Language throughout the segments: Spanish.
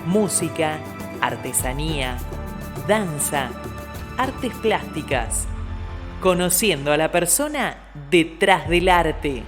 música, artesanía, danza, artes plásticas. Conociendo a la persona detrás del arte.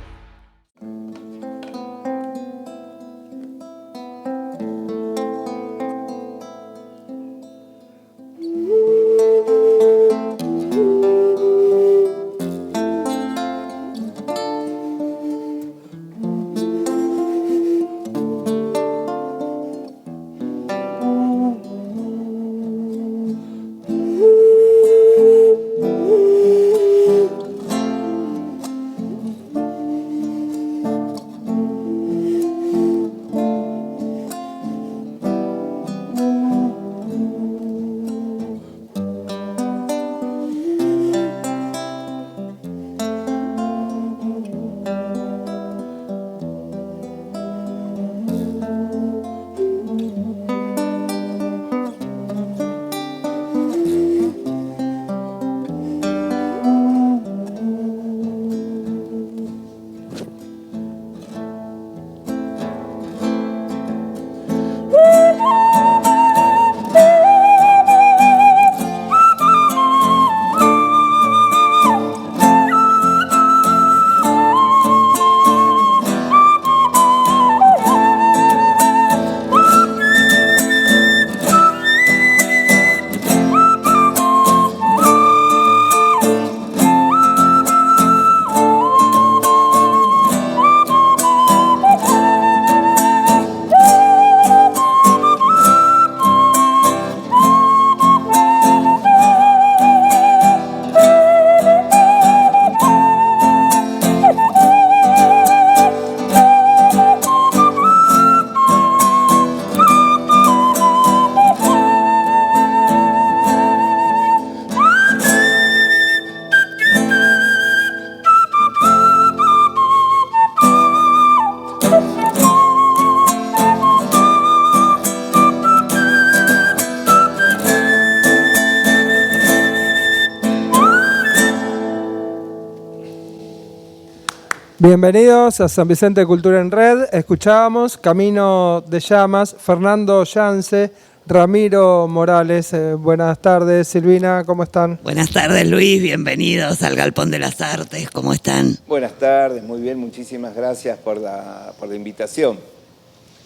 Bienvenidos a San Vicente Cultura en Red. Escuchábamos Camino de Llamas, Fernando Yance, Ramiro Morales. Buenas tardes, Silvina, ¿cómo están? Buenas tardes, Luis, bienvenidos al Galpón de las Artes, ¿cómo están? Buenas tardes, muy bien, muchísimas gracias por la invitación.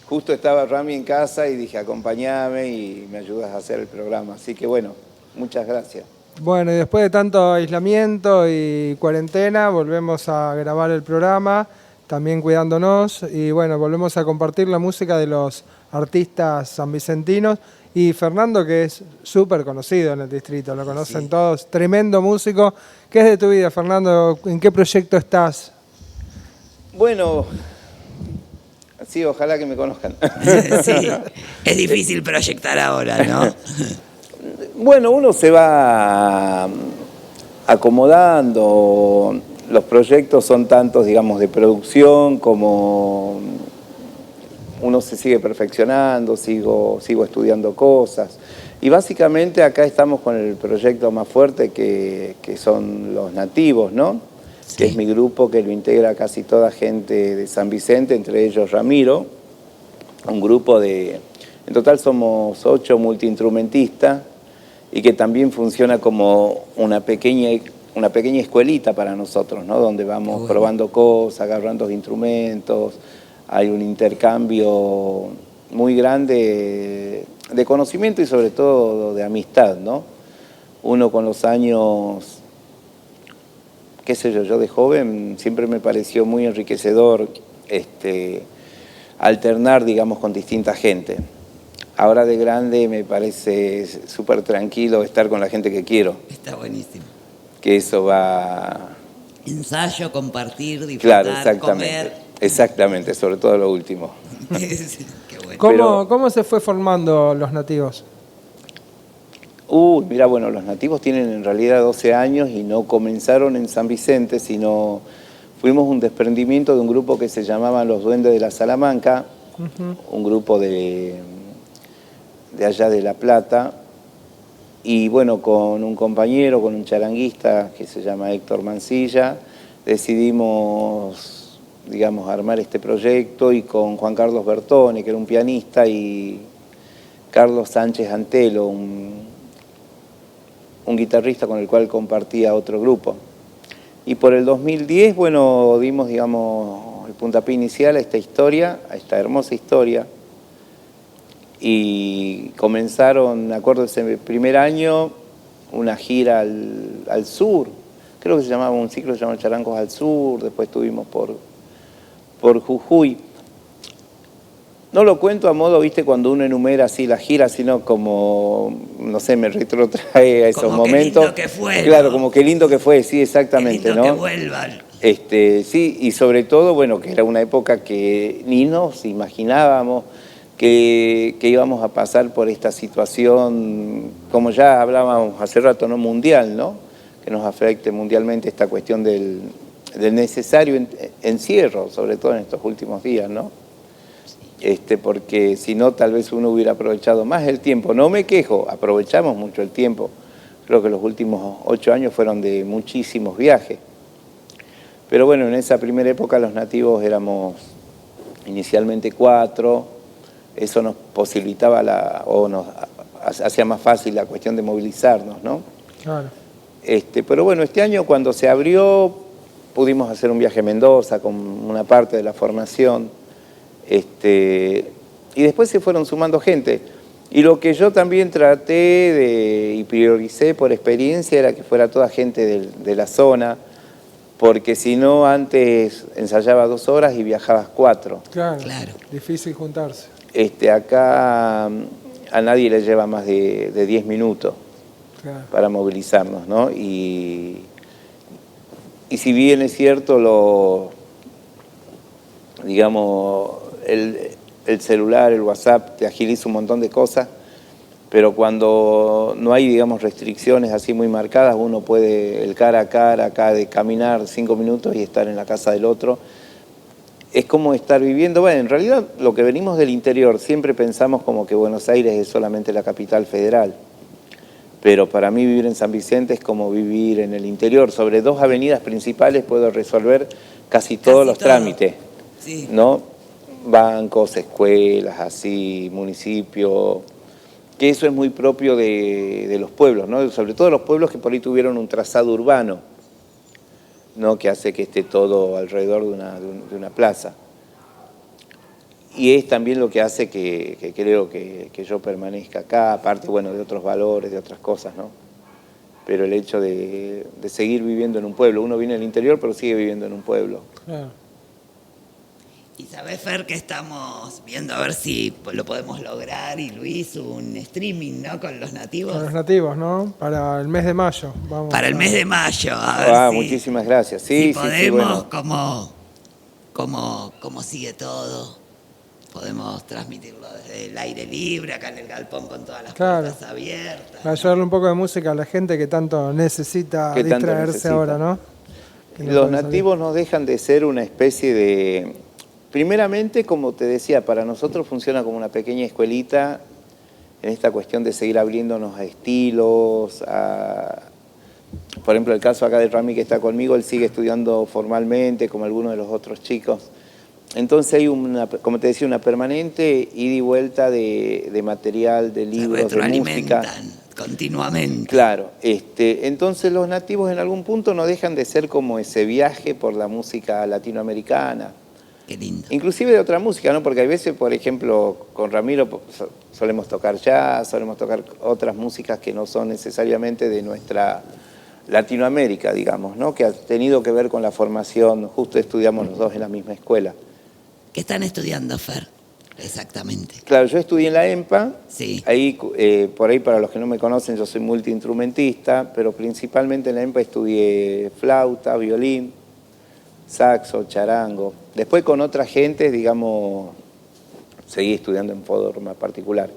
Justo estaba Rami en casa y dije, acompáñame y me ayudas a hacer el programa. Así que bueno, muchas gracias. Bueno, y después de tanto aislamiento y cuarentena, volvemos a grabar el programa, también cuidándonos, y bueno, volvemos a compartir la música de los artistas sanvicentinos. Y Fernando, que es súper conocido en el distrito, lo conocen sí. Todos, tremendo músico. ¿Qué es de tu vida, Fernando? ¿En qué proyecto estás? Bueno, sí, ojalá que me conozcan. Sí, es difícil proyectar ahora, ¿no? Bueno, uno se va acomodando, los proyectos son tantos, digamos, de producción como uno se sigue perfeccionando, sigo estudiando cosas. Y básicamente acá estamos con el proyecto más fuerte que son los nativos, ¿no? Sí. Que es mi grupo que lo integra casi toda gente de San Vicente, entre ellos Ramiro, un grupo de... En total somos 8 multiinstrumentistas, y que también funciona como una pequeña escuelita para nosotros, ¿no? Donde vamos probando cosas, agarrando instrumentos, hay un intercambio muy grande de conocimiento y sobre todo de amistad, ¿no? Uno con los años, qué sé yo de joven siempre me pareció muy enriquecedor alternar, digamos, con distinta gente. Ahora de grande me parece súper tranquilo estar con la gente que quiero. Está buenísimo. Que eso va... Ensayo, compartir, disfrutar, claro, exactamente, comer. Exactamente, sobre todo lo último. Qué bueno. ¿Cómo se fue formando los nativos? Mira, bueno, los nativos tienen en realidad 12 años y no comenzaron en San Vicente, sino fuimos un desprendimiento de un grupo que se llamaban Los Duendes de la Salamanca, un grupo de allá de La Plata, y bueno, con un compañero, con un charanguista que se llama Héctor Mancilla, decidimos, digamos, armar este proyecto, y con Juan Carlos Bertone, que era un pianista, y Carlos Sánchez Antelo, un guitarrista con el cual compartía otro grupo. Y por el 2010, bueno, dimos, digamos, el puntapié inicial a esta historia, a esta hermosa historia. Y comenzaron, me acuerdo, ese primer año, una gira al sur. Creo que se llamaba un ciclo, se llamaba Charangos al Sur. Después estuvimos por Jujuy. No lo cuento a modo, viste, cuando uno enumera así la gira, sino como, no sé, me retrotrae a esos como momentos. Qué lindo que fue. Claro, ¿no? como qué lindo que fue, sí, exactamente, qué lindo ¿no? que vuelvan. Sí, y sobre todo, bueno, que era una época que ni nos imaginábamos que íbamos a pasar por esta situación, como ya hablábamos hace rato, ¿no? Mundial, ¿no? Que nos afecte mundialmente esta cuestión del necesario encierro, sobre todo en estos últimos días, ¿no? Porque si no, tal vez uno hubiera aprovechado más el tiempo. No me quejo, aprovechamos mucho el tiempo. Creo que los últimos 8 años fueron de muchísimos viajes. Pero bueno, en esa primera época los nativos éramos inicialmente 4. Eso nos posibilitaba o nos hacía más fácil la cuestión de movilizarnos, ¿no? Claro. Pero bueno, este año cuando se abrió pudimos hacer un viaje a Mendoza con una parte de la formación. Y después se fueron sumando gente. Y lo que yo también traté y prioricé por experiencia era que fuera toda gente de la zona, porque si no, antes ensayaba 2 horas y viajabas 4. Claro, difícil juntarse. Acá a nadie le lleva más de 10 minutos para movilizarnos, ¿no? Y si bien es cierto, digamos, el celular, el WhatsApp te agiliza un montón de cosas, pero cuando no hay, digamos, restricciones así muy marcadas, uno puede el cara a cara acá de caminar 5 minutos y estar en la casa del otro. Es como estar viviendo, bueno, en realidad lo que venimos del interior, siempre pensamos como que Buenos Aires es solamente la capital federal, pero para mí vivir en San Vicente es como vivir en el interior. Sobre 2 avenidas principales puedo resolver casi todos los trámites, sí, ¿no? Bancos, escuelas, así, municipio, que eso es muy propio de los pueblos, ¿no? Sobre todo los pueblos que por ahí tuvieron un trazado urbano, ¿no? Que hace que esté todo alrededor de una plaza. Y es también lo que hace que creo que yo permanezca acá, aparte, bueno, de otros valores, de otras cosas, ¿no? Pero el hecho de seguir viviendo en un pueblo, uno viene del interior pero sigue viviendo en un pueblo. Claro. Y sabés, Fer, que estamos viendo a ver si lo podemos lograr, y Luis, un streaming, ¿no? Con los nativos. Con los nativos, ¿no? Para el mes de mayo. Para el mes de mayo, a ver si, muchísimas gracias. Sí, si podemos, sí, bueno. cómo sigue todo. Podemos transmitirlo desde el aire libre, acá en el galpón con todas las puertas abiertas. Para llevarle un poco de música a la gente que tanto necesita distraerse ahora, ¿no? Los nativos no dejan de ser una especie de... Primeramente, como te decía, para nosotros funciona como una pequeña escuelita en esta cuestión de seguir abriéndonos a estilos, por ejemplo, el caso acá de Rami que está conmigo, él sigue estudiando formalmente, como algunos de los otros chicos. Entonces hay como te decía, una permanente ida y vuelta de material, de libros, de música. Continuamente. Claro, entonces los nativos en algún punto no dejan de ser como ese viaje por la música latinoamericana. Qué lindo. Inclusive de otra música, ¿no? Porque hay veces, por ejemplo, con Ramiro solemos tocar jazz, solemos tocar otras músicas que no son necesariamente de nuestra Latinoamérica, digamos, ¿no? Que ha tenido que ver con la formación, justo estudiamos los dos en la misma escuela. ¿Qué están estudiando, Fer? Exactamente. Claro, yo estudié en la EMPA, sí. Ahí, por ahí para los que no me conocen, yo soy multiinstrumentista, pero principalmente en la EMPA estudié flauta, violín, saxo, charango. Después con otra gente, digamos, seguí estudiando en forma particular.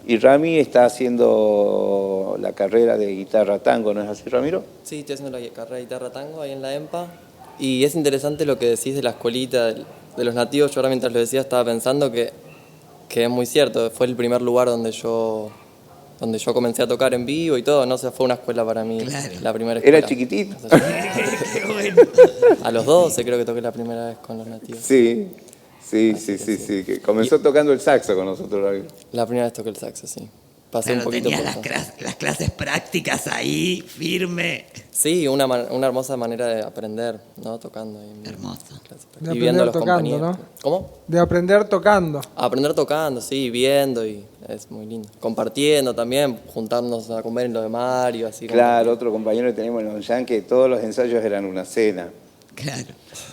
Y Rami está haciendo la carrera de guitarra tango, ¿no es así, Ramiro? Sí, estoy haciendo la carrera de guitarra tango ahí en la EMPA. Y es interesante lo que decís de la escuelita de los nativos. Yo ahora mientras lo decía estaba pensando que es muy cierto. Fue el primer lugar donde yo comencé a tocar en vivo y todo. No sé, fue una escuela para mí, la primera escuela. Era chiquitito. Qué bueno. A los 12 creo que toqué la primera vez con los nativos. Sí, Sí, Así sí, que sí, sí, que comenzó tocando el saxo con nosotros, Ramiro. La primera vez toqué el saxo, sí. Pasé Pero un poquito tenías por eso. las clases prácticas ahí, firme. Sí, una hermosa manera de aprender, ¿no? Tocando ahí. Hermoso. De Y viendo a aprender los tocando, compañeros. ¿no? ¿Cómo? De aprender tocando. Aprender tocando, sí, viendo y es muy lindo. Compartiendo también, juntarnos a comer en lo de Mario, así. Claro, compartir. otro compañero que tenemos en Longchamp, que todos los ensayos eran una cena. Claro.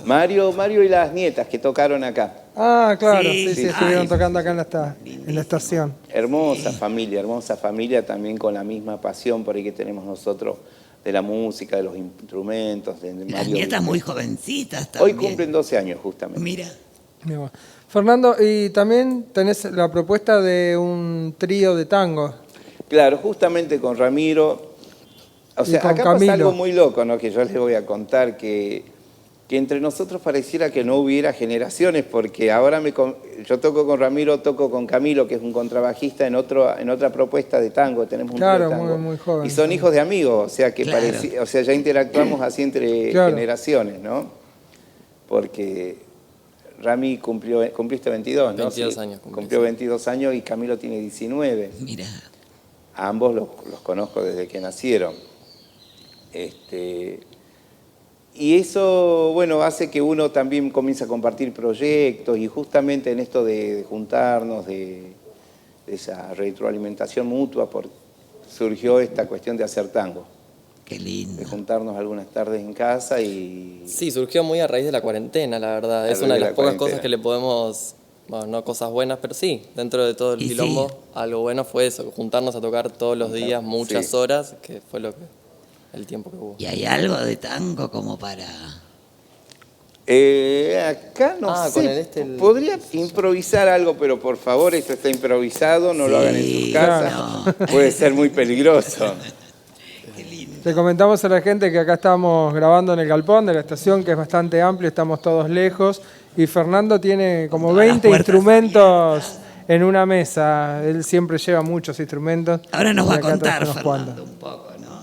Mario y las nietas que tocaron acá. Ah, claro, Sí, sí, sí, estuvieron ay, tocando acá en la estación. Hermosa familia también con la misma pasión por ahí que tenemos nosotros de la música, de los instrumentos. De Las Mario, nietas muy jovencitas Hoy también. cumplen 12 años justamente. Mira, Mira vos. Fernando, y también tenés la propuesta de un trío de tango. Claro, justamente con Ramiro. O Y sea, con acá pasa Camilo. algo muy loco, ¿no? Que yo les voy a contar que entre nosotros pareciera que no hubiera generaciones, porque ahora yo toco con Ramiro, toco con Camilo, que es un contrabajista en otra propuesta de tango, tenemos un Claro, trío de tango. muy joven. Y son hijos de amigos, o sea que Claro. o sea, ya interactuamos así entre Claro. generaciones, ¿no? Porque Rami cumpliste 22, ¿no? 22 Sí, años cumplí, cumplió sí. 22 años y Camilo tiene 19. mira. A ambos los conozco desde que nacieron. Y eso, bueno, hace que uno también comience a compartir proyectos y justamente en esto de juntarnos, de esa retroalimentación mutua, surgió esta cuestión de hacer tango, Qué de lindo. juntarnos algunas tardes en casa y... Sí, surgió muy a raíz de la cuarentena, la verdad. A Es raíz una de de las la pocas cuarentena. cosas que le podemos, bueno, no cosas buenas, pero sí, dentro de todo el Y quilombo, sí. algo bueno fue eso, juntarnos a tocar todos los días, muchas sí. horas, que fue el tiempo que hubo. ¿Y hay algo de tango como para...? Acá no Ah, sé, con el podría improvisar algo, pero por favor, esto está improvisado, no lo hagan en sus Sí, casas, no. puede ser muy peligroso. Qué lindo. Le comentamos a la gente que acá estamos grabando en el galpón de la estación, que es bastante amplio, estamos todos lejos, y Fernando tiene como Con todas las 20 puertas instrumentos en una mesa. Él siempre lleva muchos instrumentos. Ahora nos y va a acá contar, traje unos Fernando, cuantos. un poco, ¿no?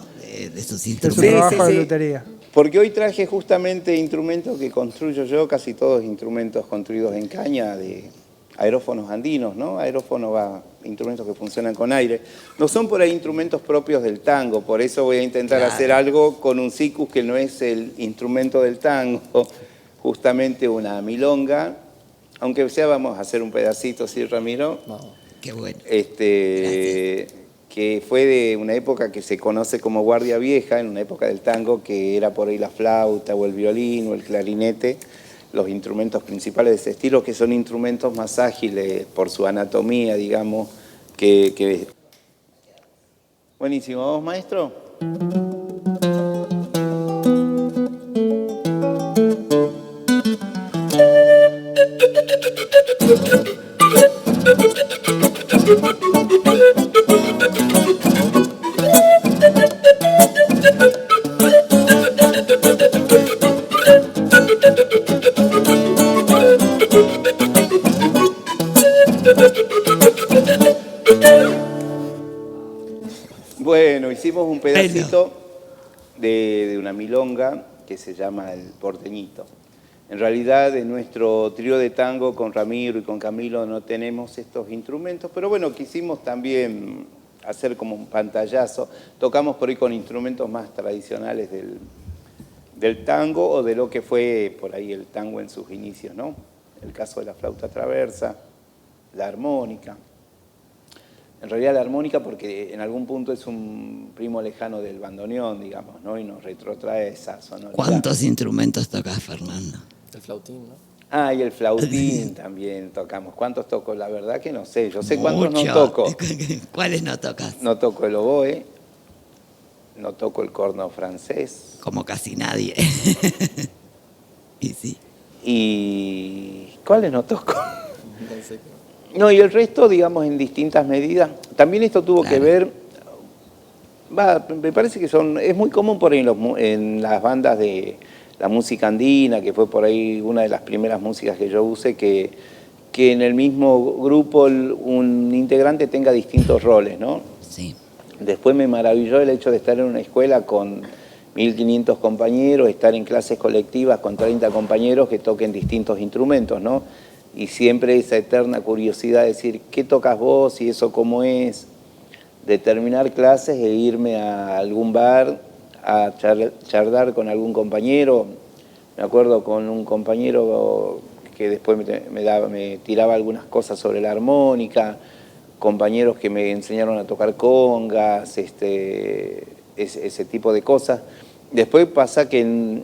De sus De su instrumentos. trabajo de sí. lutería. Porque hoy traje justamente instrumentos que construyo yo, casi todos instrumentos construidos en caña, de aerófonos andinos, ¿no? Aerófonos, instrumentos que funcionan con aire. No son por ahí instrumentos propios del tango, por eso voy a intentar Claro. hacer algo con un sikus que no es el instrumento del tango, justamente una milonga, aunque sea vamos a hacer un pedacito, ¿sí, Ramiro? Vamos. Qué bueno. Que fue de una época que se conoce como Guardia Vieja, en una época del tango, que era por ahí la flauta o el violín o el clarinete, los instrumentos principales de ese estilo, que son instrumentos más ágiles por su anatomía, digamos, que... Buenísimo, ¿vamos, maestro? Bueno, hicimos un pedacito de una milonga que se llama El Porteñito. En realidad, en nuestro trío de tango con Ramiro y con Camilo no tenemos estos instrumentos, pero bueno, quisimos también hacer como un pantallazo. Tocamos por ahí con instrumentos más tradicionales del tango o de lo que fue por ahí el tango en sus inicios, ¿no? El caso de la flauta traversa, la armónica. En realidad la armónica porque en algún punto es un primo lejano del bandoneón, digamos, ¿no? Y nos retrotrae esa sonoridad. ¿Cuántos instrumentos tocas, Fernando? El flautín, ¿no? Ah, y el flautín también tocamos. ¿Cuántos toco? La verdad que no sé. Yo sé cuántos no Mucho. toco. ¿Cuáles no tocas? No toco el oboe, no toco el corno francés. Como casi nadie. Y sí. ¿Y cuáles no toco? No sé qué. No, y el resto, digamos, en distintas medidas. También esto tuvo que ver, me parece que es muy común por ahí en las bandas de la música andina, que fue por ahí una de las primeras músicas que yo usé, que en el mismo grupo un integrante tenga distintos roles, ¿no? Sí. Después me maravilló el hecho de estar en una escuela con 1.500 compañeros, estar en clases colectivas con 30 compañeros que toquen distintos instrumentos, ¿no? y siempre esa eterna curiosidad de decir, ¿qué tocas vos y eso cómo es? De terminar clases e irme a algún bar a charlar con algún compañero. Me acuerdo con un compañero que después me tiraba algunas cosas sobre la armónica, compañeros que me enseñaron a tocar congas, ese tipo de cosas. Después pasa que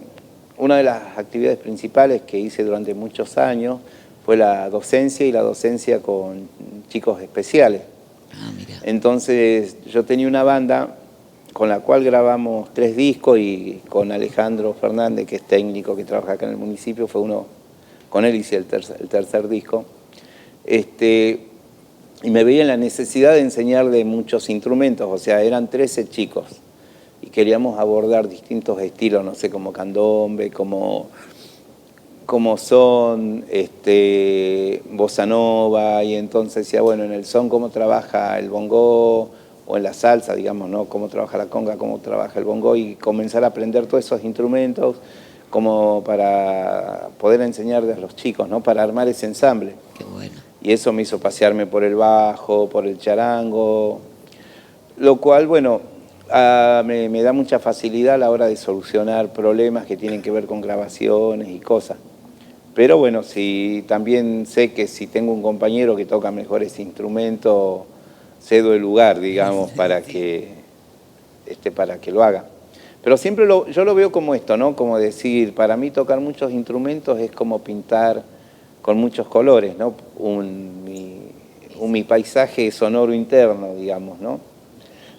una de las actividades principales que hice durante muchos años fue la docencia, y la docencia con chicos especiales. Ah, mira. Entonces yo tenía una banda con la cual grabamos 3 discos, y con Alejandro Fernández, que es técnico, que trabaja acá en el municipio, con él hice el tercer disco. Y me veía en la necesidad de enseñarle muchos instrumentos, o sea, eran 13 chicos, y queríamos abordar distintos estilos, no sé, como candombe, como son, bossa nova, y entonces decía, bueno, en el son cómo trabaja el bongo, o en la salsa, digamos, ¿no? Cómo trabaja la conga, cómo trabaja el bongo, y comenzar a aprender todos esos instrumentos como para poder enseñarles a los chicos, ¿no? Para armar ese ensamble. Qué bueno. Y eso me hizo pasearme por el bajo, por el charango, lo cual, bueno, me da mucha facilidad a la hora de solucionar problemas que tienen que ver con grabaciones y cosas. Pero bueno, también sé que si tengo un compañero que toca mejor ese instrumento, cedo el lugar, digamos, para que lo haga. Pero siempre yo lo veo como esto, ¿no? Como decir, para mí tocar muchos instrumentos es como pintar con muchos colores, ¿no? Mi paisaje sonoro interno, digamos, ¿no?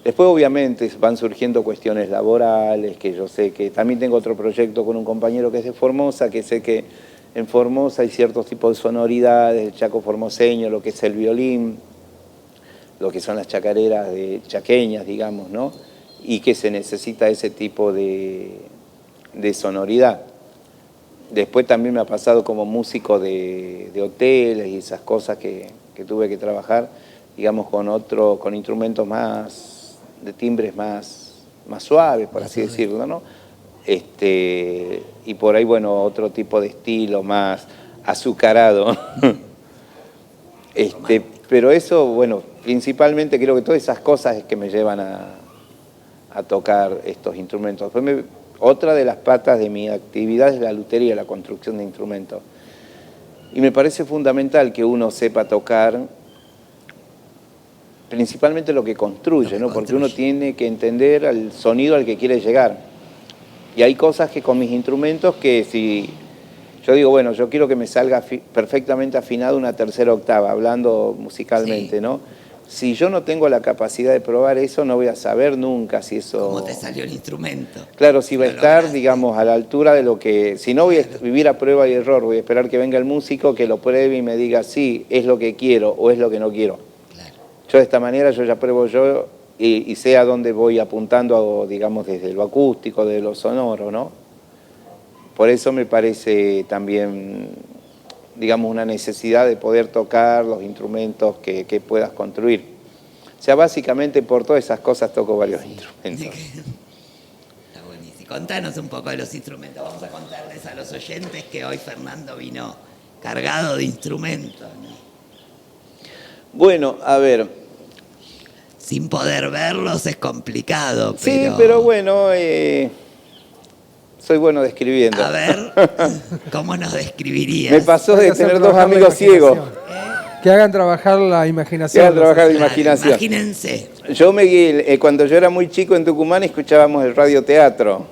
Después, obviamente, van surgiendo cuestiones laborales, que yo sé que también tengo otro proyecto con un compañero que es de Formosa, que sé que en Formosa hay ciertos tipos de sonoridades, el chaco formoseño, lo que es el violín, lo que son las chacareras chaqueñas, digamos, ¿no? Y que se necesita ese tipo de sonoridad. Después también me ha pasado como músico de hoteles y esas cosas que tuve que trabajar, digamos, con instrumentos de timbres más suaves, por así decirlo, ¿no? Y por ahí, bueno, otro tipo de estilo más azucarado. Pero eso, bueno, principalmente creo que todas esas cosas es que me llevan a tocar estos instrumentos. Otra de las patas de mi actividad es la lutería, la construcción de instrumentos. Y me parece fundamental que uno sepa tocar principalmente lo que construye, ¿no? Porque uno tiene que entender el sonido al que quiere llegar. Y hay cosas que con mis instrumentos que si yo digo, bueno, yo quiero que me salga perfectamente afinado una tercera octava, hablando musicalmente, sí, ¿no? Si yo no tengo la capacidad de probar eso, no voy a saber nunca si eso... ¿Cómo te salió el instrumento? Claro, si va a estar, digamos, a la altura de lo que... Si no voy a vivir a prueba y error, voy a esperar que venga el músico, que lo pruebe y me diga, sí, es lo que quiero o es lo que no quiero. Claro. Yo de esta manera, yo ya pruebo yo y sé a dónde voy apuntando, digamos, desde lo acústico, de lo sonoro, ¿no? Por eso me parece también, digamos, una necesidad de poder tocar los instrumentos que puedas construir. O sea, básicamente por todas esas cosas toco varios instrumentos. Está buenísimo. Contanos un poco de los instrumentos. Vamos a contarles a los oyentes que hoy Fernando vino cargado de instrumentos, ¿no? Bueno, a ver. Sin poder verlos es complicado, pero... Sí, pero bueno... Soy bueno describiendo. A ver, ¿cómo nos describirías? Me pasó de tener 2 amigos ciegos. Que hagan trabajar la imaginación. Que hagan trabajar la imaginación. Imagínense. Cuando yo era muy chico en Tucumán escuchábamos el radioteatro.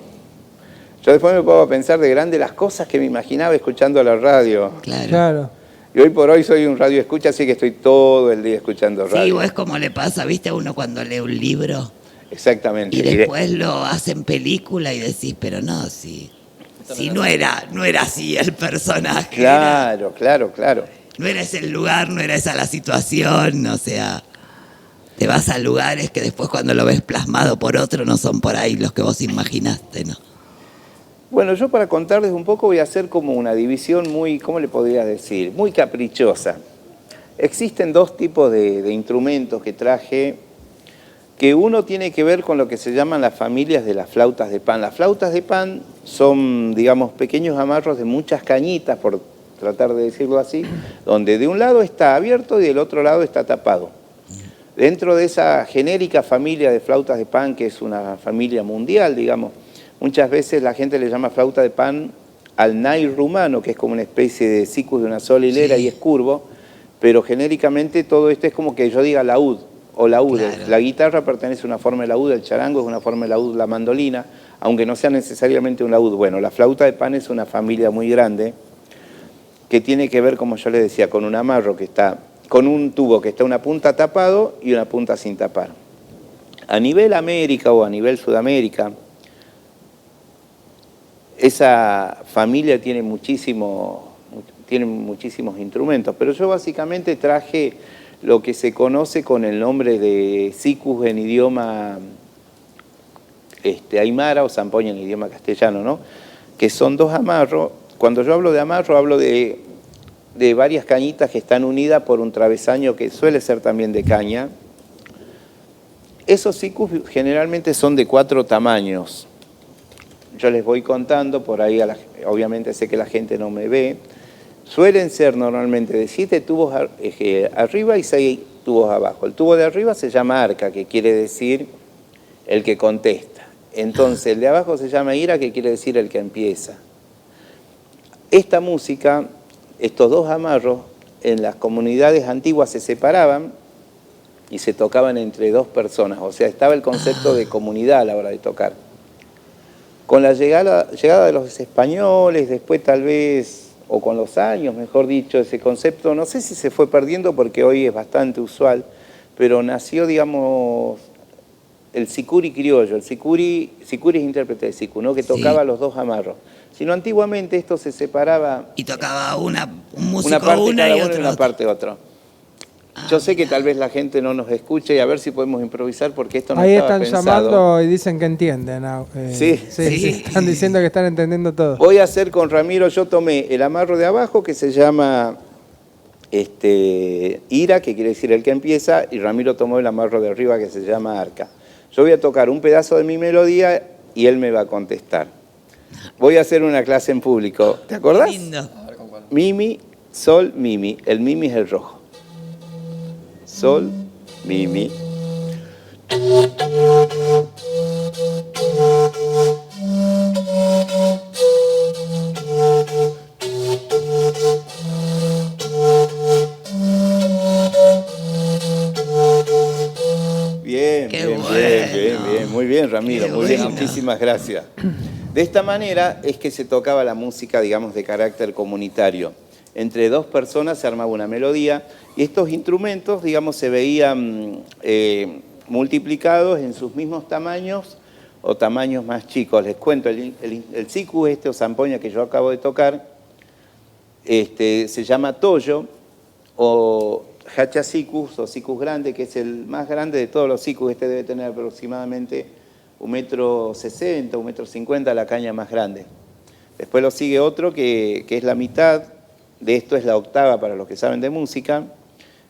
Yo después me pongo a pensar de grande las cosas que me imaginaba escuchando la radio. Claro. Y hoy por hoy soy un radioescucha, así que estoy todo el día escuchando radio. Sí, o es como le pasa, ¿viste? A uno cuando lee un libro... Exactamente. Y después lo hacen película y decís, pero no, si no era así el personaje. Claro. No era ese el lugar, no era esa la situación, o sea, te vas a lugares que después cuando lo ves plasmado por otro no son por ahí los que vos imaginaste, ¿no? Bueno, yo para contarles un poco voy a hacer como una división muy, ¿cómo le podría decir? Muy caprichosa. Existen 2 tipos de instrumentos que traje, que uno tiene que ver con lo que se llaman las familias de las flautas de pan. Las flautas de pan son, digamos, pequeños amarros de muchas cañitas, por tratar de decirlo así, donde de un lado está abierto y del otro lado está tapado. Dentro de esa genérica familia de flautas de pan, que es una familia mundial, digamos, muchas veces la gente le llama flauta de pan al nai rumano, que es como una especie de sikus de una sola hilera y es curvo, pero genéricamente todo esto es como que yo diga laúd o laúdes. Claro. La guitarra pertenece a una forma de laúd, el charango es una forma de laúd, la mandolina, aunque no sea necesariamente un laúd. Bueno, la flauta de pan es una familia muy grande que tiene que ver, como yo les decía, con un amarro que está, con un tubo que está una punta tapado y una punta sin tapar. A nivel América o a nivel Sudamérica, esa familia tiene muchísimos instrumentos, pero yo básicamente traje lo que se conoce con el nombre de sikus en idioma aymara o zampoña en idioma castellano, ¿no? Que son dos amarros. Cuando yo hablo de amarro, hablo de varias cañitas que están unidas por un travesaño que suele ser también de caña. Esos sikus generalmente son de 4 tamaños. Yo les voy contando, por ahí obviamente sé que la gente no me ve. Suelen ser normalmente de 7 tubos arriba y 6 tubos abajo. El tubo de arriba se llama arca, que quiere decir el que contesta. Entonces el de abajo se llama ira, que quiere decir el que empieza. Esta música, estos dos amarros, en las comunidades antiguas se separaban y se tocaban entre 2 personas. O sea, estaba el concepto de comunidad a la hora de tocar. Con la llegada de los españoles, después tal vez, o con los años, mejor dicho, ese concepto, no sé si se fue perdiendo porque hoy es bastante usual, pero nació, digamos, el sicuri criollo. El sicuri es intérprete de siku, ¿no? Que tocaba los 2 amarros. Sino antiguamente esto se separaba. Y tocaba un músico una parte una cada y uno otro y una otro. parte otro. Yo sé que tal vez la gente no nos escuche y a ver si podemos improvisar porque esto no Ahí estaba están pensado. llamando y dicen que entienden. Sí. Sí. Están diciendo que están entendiendo todo. Voy a hacer con Ramiro, yo tomé el amarro de abajo que se llama ira, que quiere decir el que empieza, y Ramiro tomó el amarro de arriba que se llama arca. Yo voy a tocar un pedazo de mi melodía y él me va a contestar. Voy a hacer una clase en público. ¿Te acordás? Lindo. A ver con cuál. Mimi, sol, mimi. El mimi es el rojo. Sol, mimi. Bien, Qué bien, bueno. bien. Muy bien, Ramiro, Qué muy bien, bueno. muchísimas gracias. De esta manera es que se tocaba la música, digamos, de carácter comunitario. Entre 2 personas se armaba una melodía y estos instrumentos, digamos, se veían multiplicados en sus mismos tamaños o tamaños más chicos. Les cuento, el siku o zampoña que yo acabo de tocar, se llama toyo o hacha sikus o sikus grande, que es el más grande de todos los sikus. Este debe tener aproximadamente 1,60 m, 1,50 m, la caña más grande. Después lo sigue otro que es la mitad. De esto es la octava para los que saben de música,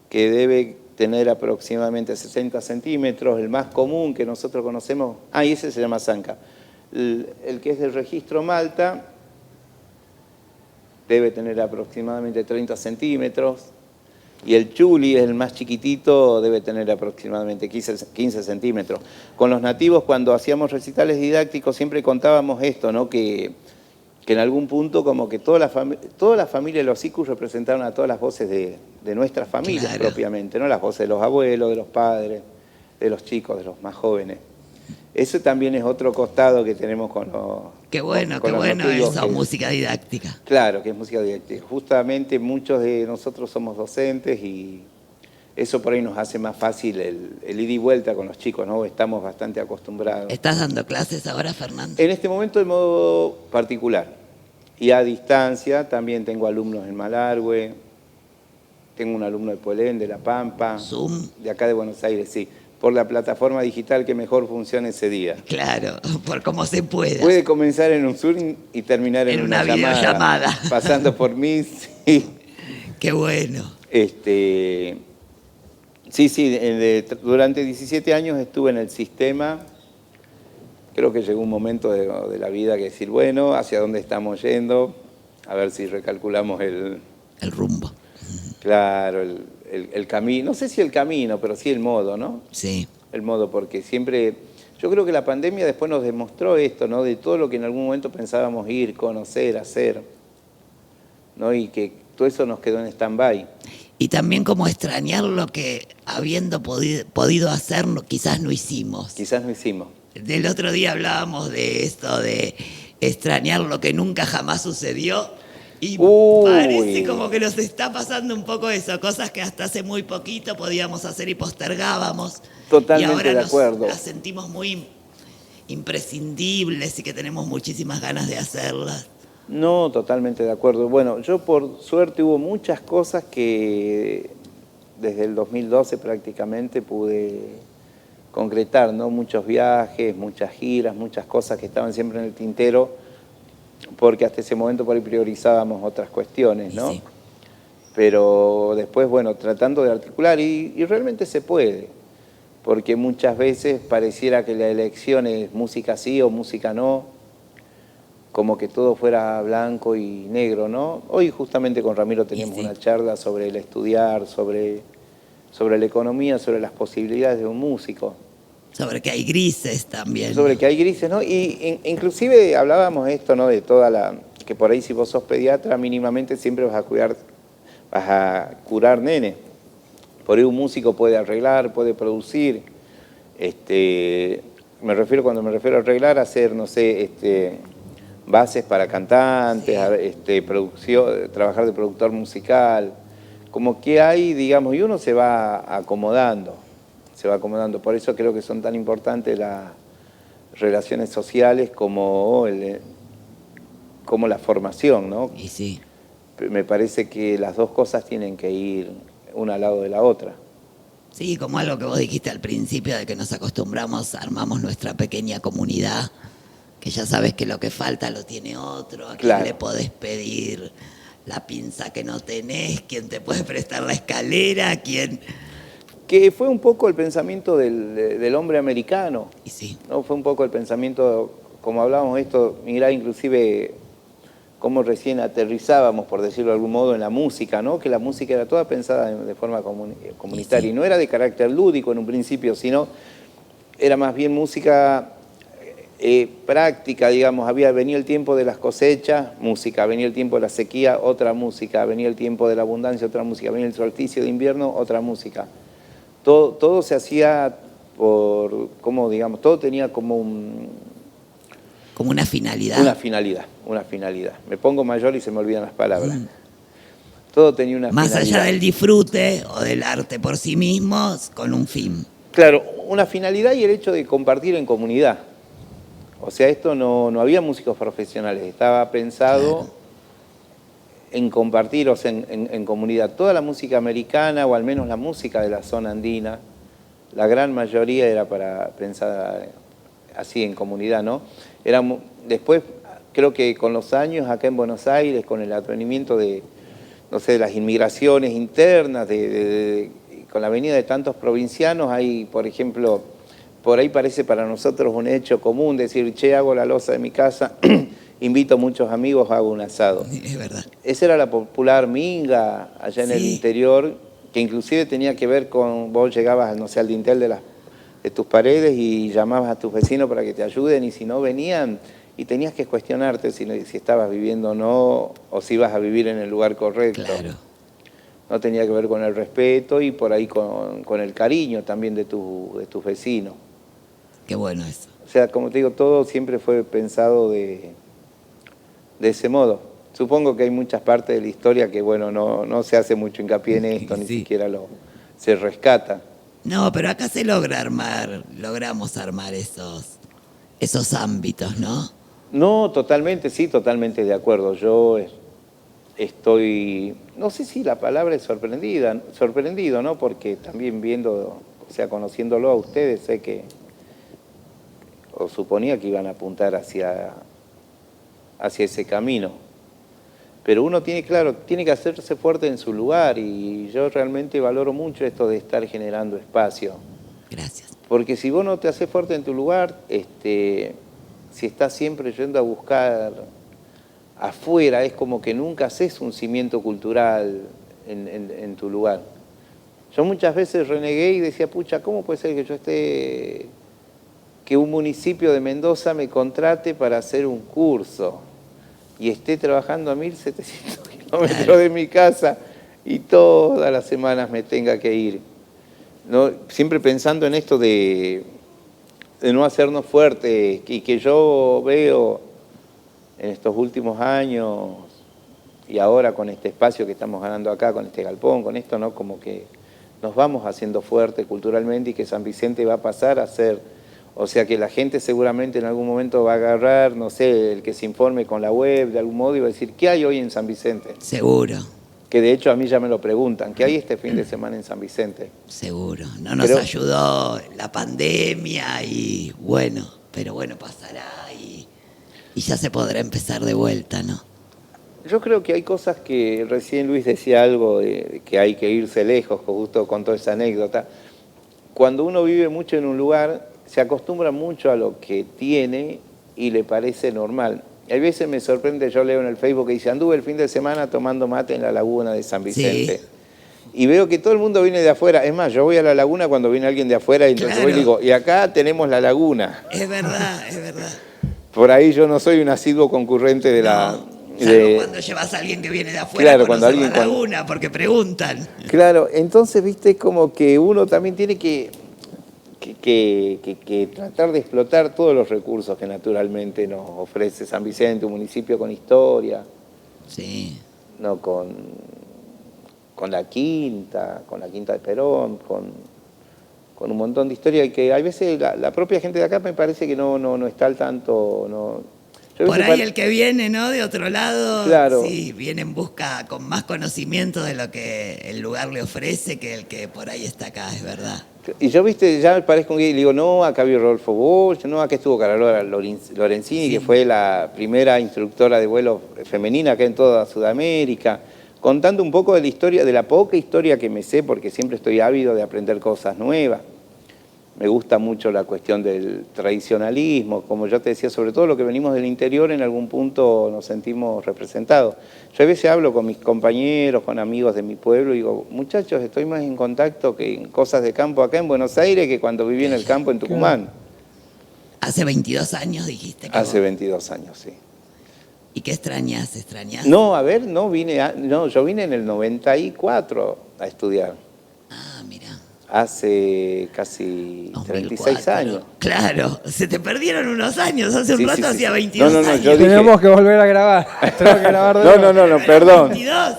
que debe tener aproximadamente 60 centímetros. El más común que nosotros conocemos, y ese se llama zanca. El que es del registro Malta debe tener aproximadamente 30 centímetros. Y el chuli es el más chiquitito, debe tener aproximadamente 15 centímetros. Con los nativos, cuando hacíamos recitales didácticos, siempre contábamos esto, ¿no? Que en algún punto como que toda la familia de los sikus representaron a todas las voces de nuestras familias Claro. propiamente, ¿no? Las voces de los abuelos, de los padres, de los chicos, de los más jóvenes. Eso también es otro costado que tenemos con los Qué bueno, con qué los bueno nativos, eso, que- música didáctica. Claro, que es música didáctica. Justamente muchos de nosotros somos docentes y eso por ahí nos hace más fácil el ida y vuelta con los chicos, ¿no? Estamos bastante acostumbrados. ¿Estás dando clases ahora, Fernando? En este momento de modo particular y a distancia. También tengo alumnos en Malargüe, tengo un alumno de Puelén, de La Pampa, Zoom. de acá de Buenos Aires, sí, por la plataforma digital que mejor funciona ese día. Claro, por cómo se pueda. Puede comenzar en un Zoom y terminar en En una una llamada, videollamada. pasando por mí, sí. Qué bueno. Sí, durante 17 años estuve en el sistema. Creo que llegó un momento de la vida que decir, bueno, ¿hacia dónde estamos yendo? a ver si recalculamos El rumbo. claro, el camino, no sé si el camino, pero sí el modo, ¿no? Sí. El modo, porque siempre, yo creo que la pandemia después nos demostró esto, ¿no? De todo lo que en algún momento pensábamos ir, conocer, hacer, ¿no? Y que todo eso nos quedó en stand-by. Y también como extrañar lo que habiendo podido hacer, quizás no hicimos. Quizás no hicimos. Del otro día hablábamos de esto, de extrañar lo que nunca jamás sucedió. Y Uy. parece como que nos está pasando un poco eso, cosas que hasta hace muy poquito podíamos hacer y postergábamos. Totalmente y ahora de acuerdo. las sentimos muy imprescindibles y que tenemos muchísimas ganas de hacerlas. No, totalmente de acuerdo. Bueno, yo por suerte hubo muchas cosas que desde el 2012 prácticamente pude concretar, ¿no? Muchos viajes, muchas giras, muchas cosas que estaban siempre en el tintero, porque hasta ese momento por ahí priorizábamos otras cuestiones, ¿no? Sí. Pero después, bueno, tratando de articular, y realmente se puede, porque muchas veces pareciera que la elección es música sí o música no, como que todo fuera blanco y negro, ¿no? Hoy justamente con Ramiro teníamos una charla sobre el estudiar, sobre la economía, sobre las posibilidades de un músico. Sobre que hay grises también. Sobre que hay grises, ¿no? Y inclusive hablábamos esto, ¿no? De toda la... que por ahí si vos sos pediatra, mínimamente siempre vas a curar nene. Por ahí un músico puede arreglar, puede producir. Cuando me refiero a arreglar, hacer, no sé, bases para cantantes, producción, trabajar de productor musical. Como que hay, digamos, y uno se va acomodando. Por eso creo que son tan importantes las relaciones sociales como la formación, ¿no? Y sí. Me parece que las dos cosas tienen que ir una al lado de la otra. Sí, como algo que vos dijiste al principio, de que nos acostumbramos, armamos nuestra pequeña comunidad, que ya sabes que lo que falta lo tiene otro, a Claro. quien le podés pedir la pinza que no tenés, quién te puede prestar la escalera, quién... Que fue un poco el pensamiento del hombre americano, Y sí. ¿no? Fue un poco el pensamiento, como hablábamos de esto, mirá inclusive cómo recién aterrizábamos, por decirlo de algún modo, en la música, ¿no? Que la música era toda pensada de forma comunitaria, y no era de carácter lúdico en un principio, sino era más bien música práctica, digamos. Venía el tiempo de las cosechas, música; venía el tiempo de la sequía, otra música; venía el tiempo de la abundancia, otra música; venía el solsticio de invierno, otra música. Todo se hacía todo tenía como Como una finalidad. una finalidad. Me pongo mayor y se me olvidan las palabras. Todo tenía una Más finalidad. allá del disfrute o del arte por sí mismos, con un fin. Claro, una finalidad y el hecho de compartir en comunidad. O sea, esto no había músicos profesionales, estaba pensado Claro. en compartir, o sea, en comunidad. Toda la música americana, o al menos la música de la zona andina, la gran mayoría era pensada así en comunidad, ¿no? Después, creo que con los años acá en Buenos Aires, con el advenimiento de las inmigraciones internas, con la venida de tantos provincianos, hay, por ejemplo, por ahí parece para nosotros un hecho común decir, che, hago la loza de mi casa, invito a muchos amigos, hago un asado. Es verdad. Esa era la popular minga allá en el Sí. interior, que inclusive tenía que ver con, vos llegabas, no sé, al dintel de tus paredes y llamabas a tus vecinos para que te ayuden, y si no venían, y tenías que cuestionarte si estabas viviendo o no, o si ibas a vivir en el lugar correcto. Claro. No tenía que ver con el respeto y por ahí con el cariño también de tus vecinos. Qué bueno eso. O sea, como te digo, todo siempre fue pensado de ese modo. Supongo que hay muchas partes de la historia que, bueno, no se hace mucho hincapié en esto, ni Sí. siquiera se rescata. No, pero acá se logramos armar esos ámbitos, ¿no? No, totalmente, sí, totalmente de acuerdo. Yo estoy, no sé si la palabra es sorprendido, ¿no? Porque también viendo, o sea, conociéndolo a ustedes, sé que, o suponía que iban a apuntar hacia ese camino. Pero uno tiene que hacerse fuerte en su lugar, y yo realmente valoro mucho esto de estar generando espacio. Gracias. Porque si vos no te haces fuerte en tu lugar, si estás siempre yendo a buscar afuera es como que nunca haces un cimiento cultural en tu lugar. Yo muchas veces renegué y decía, pucha, ¿cómo puede ser que yo esté, que un municipio de Mendoza me contrate para hacer un curso y esté trabajando a 1.700 kilómetros de mi casa y todas las semanas me tenga que ir? ¿No? Siempre pensando en esto de no hacernos fuertes, y que yo veo en estos últimos años y ahora con este espacio que estamos ganando acá, con este galpón, con esto, ¿no? Como que nos vamos haciendo fuertes culturalmente y que San Vicente va a pasar a ser, o sea que la gente seguramente en algún momento va a agarrar, no sé, el que se informe con la web de algún modo y va a decir, ¿qué hay hoy en San Vicente? Seguro. Que de hecho a mí ya me lo preguntan, ¿qué hay este fin de semana en San Vicente? Seguro. No nos ayudó la pandemia y bueno, pero bueno, pasará y ya se podrá empezar de vuelta, ¿no? Yo creo que hay cosas que recién Luis decía algo de que hay que irse lejos, que justo contó esa anécdota. Cuando uno vive mucho en un lugar, se acostumbra mucho a lo que tiene y le parece normal. A veces me sorprende, yo leo en el Facebook que dice, anduve el fin de semana tomando mate en la laguna de San Vicente. Sí. Y veo que todo el mundo viene de afuera. Es más, yo voy a la laguna cuando viene alguien de afuera y entonces voy y digo, y acá tenemos la laguna. Es verdad, es verdad. Por ahí yo no soy un asiduo concurrente de la... Salvo cuando llevas a alguien que viene de afuera, claro, cuando alguien la laguna, porque preguntan. Claro, entonces, viste, como que uno también tiene que tratar de explotar todos los recursos que naturalmente nos ofrece San Vicente, un municipio con historia. Sí. No, con la quinta de Perón, con un montón de historia, y que hay veces la propia gente de acá me parece que no está al tanto, no. Por ahí el que viene, ¿no? De otro lado, claro. Sí, viene en busca con más conocimiento de lo que el lugar le ofrece que el que por ahí está acá, es verdad. Y yo, viste, ya me parezco un gay y le digo, no, acá vio Rodolfo Bosch, no, acá estuvo Carola Lorenzini, sí, que fue la primera instructora de vuelo femenina acá en toda Sudamérica, contando un poco de la historia, de la poca historia que me sé, porque siempre estoy ávido de aprender cosas nuevas. Me gusta mucho la cuestión del tradicionalismo, como yo te decía, sobre todo lo que venimos del interior, en algún punto nos sentimos representados. Yo a veces hablo con mis compañeros, con amigos de mi pueblo, y digo, muchachos, estoy más en contacto que en cosas de campo acá en Buenos Aires que cuando viví en el campo en Tucumán. Hace 22 años dijiste que Hace 22 años, sí. ¿Y qué extrañas? ¿Extrañas? No, a ver, yo vine en el 94 a estudiar. Hace casi 36 años. Claro, se te perdieron unos años, hace un rato hacía 22 años. Yo tenemos que volver a grabar. Tengo que grabar de no, perdón. 22.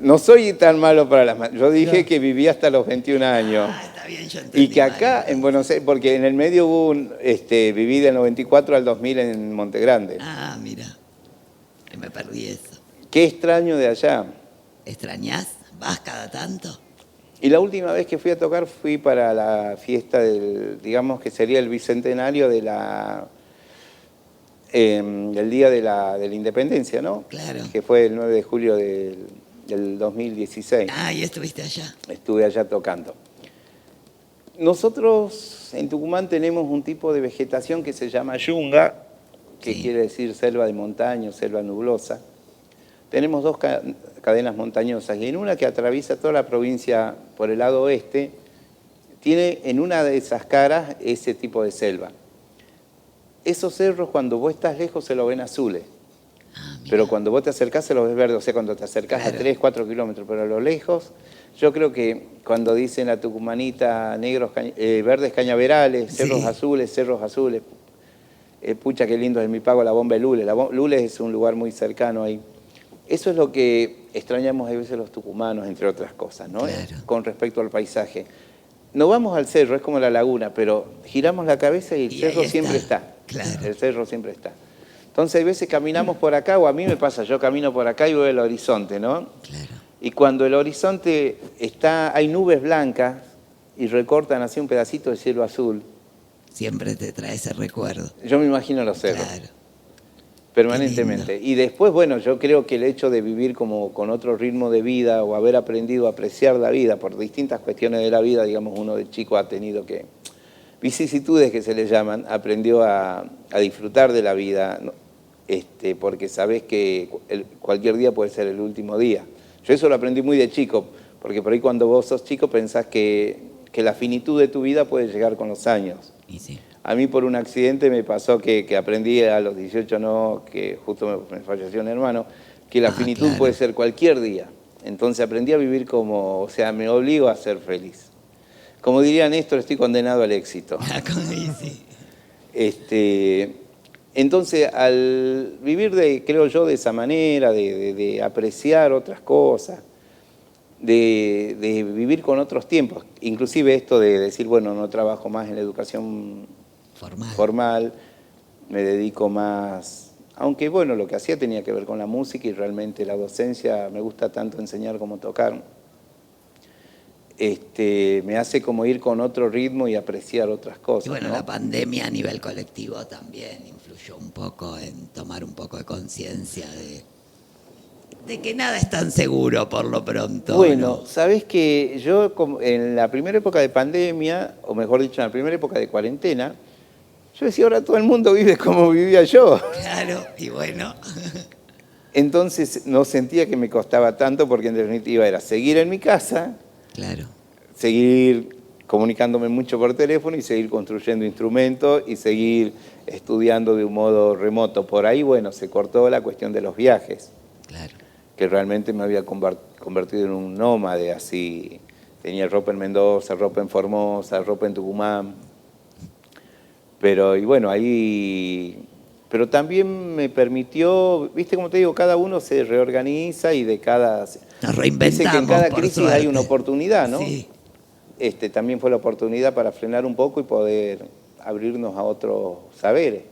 No soy tan malo para las manos. Yo dije que viví hasta los 21 años. Está bien, yo entendí. Y que acá en Buenos Aires, porque en el medio hubo viví del 94 al 2000 en Monte Grande. Ah, mira, que me perdí eso. Qué extraño de allá. ¿Extrañás? ¿Vas cada tanto? Y la última vez que fui a tocar fui para la fiesta digamos que sería el bicentenario de del Día de la Independencia, ¿no? Claro. Que fue el 9 de julio del 2016. Ah, ¿y estuviste allá? Estuve allá tocando. Nosotros en Tucumán tenemos un tipo de vegetación que se llama yunga, que quiere decir selva de montaña, selva nublosa. Tenemos dos cadenas montañosas y en una que atraviesa toda la provincia por el lado oeste, tiene en una de esas caras ese tipo de selva. Esos cerros cuando vos estás lejos se los ven azules, pero cuando vos te acercás se los ves verdes, o sea, cuando te acercás a 3, 4 kilómetros, pero a lo lejos, yo creo que cuando dicen la tucumanita verdes cañaverales, cerros azules, pucha qué lindo es mi pago la bomba de Lules. Lules es un lugar muy cercano ahí. Eso es lo que extrañamos a veces los tucumanos, entre otras cosas, ¿no? Claro. Con respecto al paisaje. No vamos al cerro, es como la laguna, pero giramos la cabeza y el cerro siempre está. Claro. El cerro siempre está. Entonces, a veces caminamos por acá, o a mí me pasa, yo camino por acá y veo el horizonte, ¿no? Claro. Y cuando el horizonte hay nubes blancas y recortan así un pedacito de cielo azul. Siempre te trae ese recuerdo. Yo me imagino los cerros. Claro. Permanentemente. Y después, bueno, yo creo que el hecho de vivir como con otro ritmo de vida o haber aprendido a apreciar la vida por distintas cuestiones de la vida, digamos, uno de chico ha tenido vicisitudes que se le llaman, aprendió a disfrutar de la vida. porque sabés que cualquier día puede ser el último día. Yo eso lo aprendí muy de chico, porque por ahí cuando vos sos chico pensás que la finitud de tu vida puede llegar con los años. Y sí. A mí por un accidente me pasó que aprendí a los 18, no, que justo me falleció un hermano, que la finitud claro. puede ser cualquier día. Entonces aprendí a vivir o sea, me obligo a ser feliz. Como diría Néstor, estoy condenado al éxito. Entonces, al vivir creo yo, de esa manera, de apreciar otras cosas, de vivir con otros tiempos, inclusive esto de decir, bueno, no trabajo más en la educación formal, me dedico más, aunque bueno, lo que hacía tenía que ver con la música y realmente la docencia, me gusta tanto enseñar como tocar, me hace como ir con otro ritmo y apreciar otras cosas. Y bueno, ¿no? la pandemia a nivel colectivo también influyó un poco en tomar un poco de conciencia de que nada es tan seguro por lo pronto. Bueno, ¿no? sabés que yo en la primera época de pandemia, o mejor dicho, en la primera época de cuarentena, yo decía, ahora todo el mundo vive como vivía yo. Claro, y bueno. Entonces no sentía que me costaba tanto porque en definitiva era seguir en mi casa, Claro. seguir comunicándome mucho por teléfono y seguir construyendo instrumentos y seguir estudiando de un modo remoto. Por ahí, bueno, se cortó la cuestión de los viajes. Claro. Que realmente me había convertido en un nómade, así. Tenía ropa en Mendoza, ropa en Formosa, ropa en Tucumán. Pero, y bueno, ahí... Pero también me permitió, viste como te digo, cada uno se reorganiza y de cada... Nos reinventamos, dice que en cada por crisis suerte. hay una oportunidad, ¿no? Sí. También fue la oportunidad para frenar un poco y poder abrirnos a otros saberes.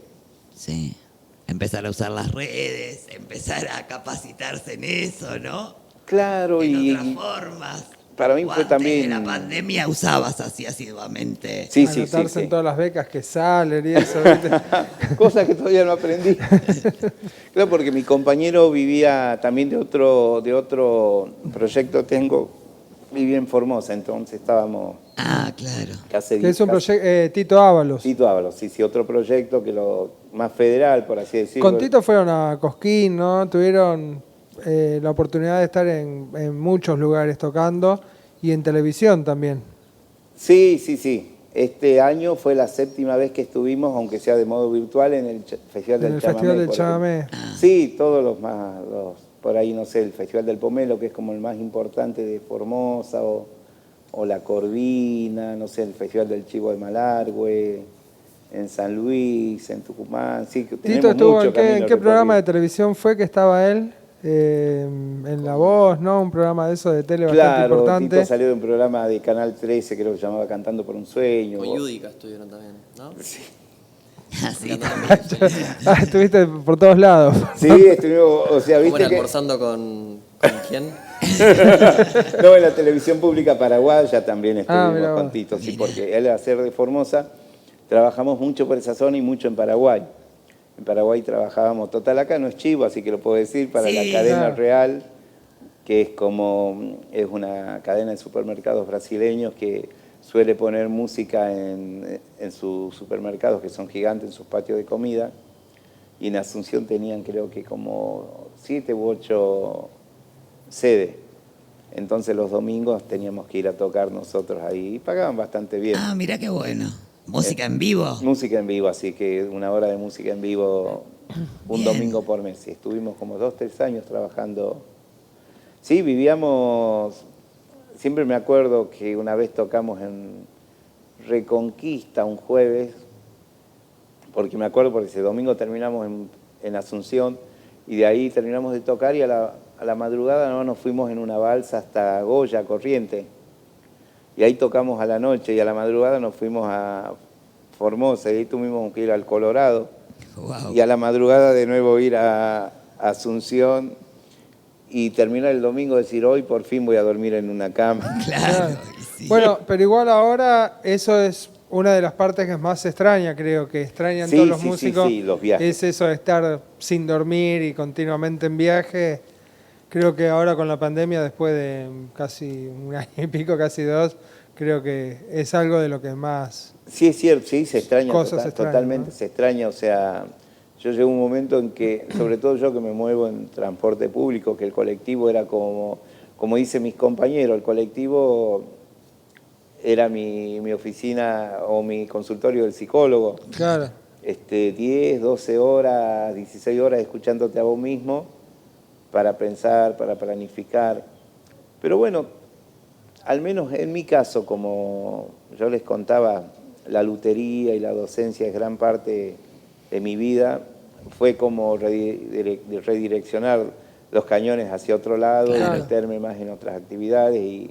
Sí. Empezar a usar las redes, empezar a capacitarse en eso, ¿no? Claro, En y otras formas. para mí O fue antes también... de la pandemia usabas así asiduamente. Sí, Anotarse en todas las becas que salen y eso, ¿viste? Cosas que todavía no aprendí. Claro, porque mi compañero vivía también de otro proyecto vivía en Formosa, entonces estábamos Ah, claro. casi... Que es un proyecto, Tito Ábalos. Tito Ábalos, sí, otro proyecto que más federal, por así decirlo. Con Tito fueron a Cosquín, ¿no? Tuvieron la oportunidad de estar en muchos lugares tocando y en televisión también. Sí. Este año fue la 7ª vez que estuvimos, aunque sea de modo virtual, en el Festival del Chamamé. Festival del por Chamamé. ejemplo. Sí, todos por ahí no sé, el Festival del Pomelo, que es como el más importante de Formosa, o la Corvina, no sé, el Festival del Chivo de Malargüe, en San Luis, en Tucumán. Sí, Tito estuvo, ¿en qué recorrido. programa de televisión fue que estaba él? En La Voz, ¿no? Un programa de eso de tele bastante Claro, importante. Tito salió de un programa de Canal 13, creo que se llamaba Cantando por un Sueño. Con Yudica estuvieron también, ¿no? Sí. Así Estuviste por todos lados. Sí, estuvimos, o sea, ¿Cómo viste era que... almorzando con quién? No, en la televisión pública paraguaya también estuvimos mirá con vos. Tito, sí, porque él al ser de Formosa, trabajamos mucho por esa zona y mucho en Paraguay. En Paraguay trabajábamos, total acá no es chivo, así que lo puedo decir, para la Sí. cadena Claro. Real, que es una cadena de supermercados brasileños que suele poner música en sus supermercados, que son gigantes en sus patios de comida, y en Asunción tenían creo que como 7 u 8 sedes. Entonces los domingos teníamos que ir a tocar nosotros ahí y pagaban bastante bien. Ah, mira qué bueno. Música en vivo. Música en vivo, así que 1 hora de música en vivo un Bien. domingo por mes. Y estuvimos como 2, 3 años trabajando. Sí, vivíamos, siempre me acuerdo que una vez tocamos en Reconquista un jueves, porque me acuerdo porque ese domingo terminamos en Asunción y de ahí terminamos de tocar y a la madrugada no nos fuimos en una balsa hasta Goya, Corrientes. Y ahí tocamos a la noche y a la madrugada nos fuimos a Formosa y ahí tuvimos que ir al Colorado. Wow. Y a la madrugada de nuevo ir a Asunción y terminar el domingo decir hoy por fin voy a dormir en una cama. Claro. y sí. Bueno, pero igual ahora eso es una de las partes que más se extraña, creo, que extrañan Sí, todos los sí, músicos. sí, los viajes. Es eso de estar sin dormir y continuamente en viaje. Creo que ahora con la pandemia, después de casi 1 año y pico, casi 2, creo que es algo de lo que más... Sí, es cierto, sí, se extraña, Cosas se extrañan, totalmente ¿no? se extraña. O sea, yo llegué a un momento en que, sobre todo yo que me muevo en transporte público, que el colectivo era como dicen mis compañeros, el colectivo era mi oficina o mi consultorio del psicólogo. Claro. 10, 12 horas, 16 horas escuchándote a vos mismo para pensar, para planificar. Pero bueno, al menos en mi caso, como yo les contaba, la lutería y la docencia es gran parte de mi vida, fue como redireccionar los cañones hacia otro lado, Claro. y meterme más en otras actividades y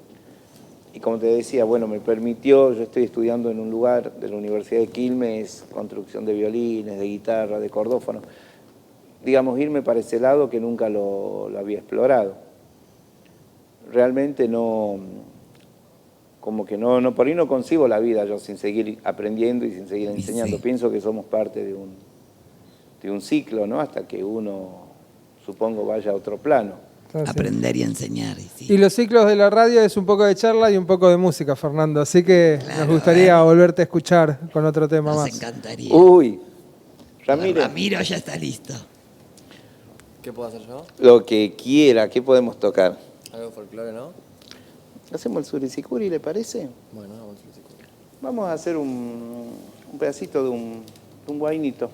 como te decía, bueno, me permitió, yo estoy estudiando en un lugar de la Universidad de Quilmes, construcción de violines, de guitarra, de cordófono, digamos, irme para ese lado que nunca lo había explorado. Realmente no, como que no, por ahí no concibo la vida yo sin seguir aprendiendo y sin seguir enseñando. Sí. Pienso que somos parte de un ciclo, ¿no? Hasta que uno, supongo, vaya a otro plano. Entonces, Aprender y enseñar. Sí. y los ciclos de la radio es un poco de charla y un poco de música, Fernando. Así que Claro, nos gustaría a ver. volverte a escuchar con otro tema Nos más. encantaría. Uy, Ramírez, Ramiro ya está listo. ¿Qué puedo hacer yo? lo que quiera, ¿qué podemos tocar? Algo de folclore, ¿no? ¿Hacemos el suricicuri, le parece? Bueno, vamos a ver. Vamos a hacer un pedacito de un guainito.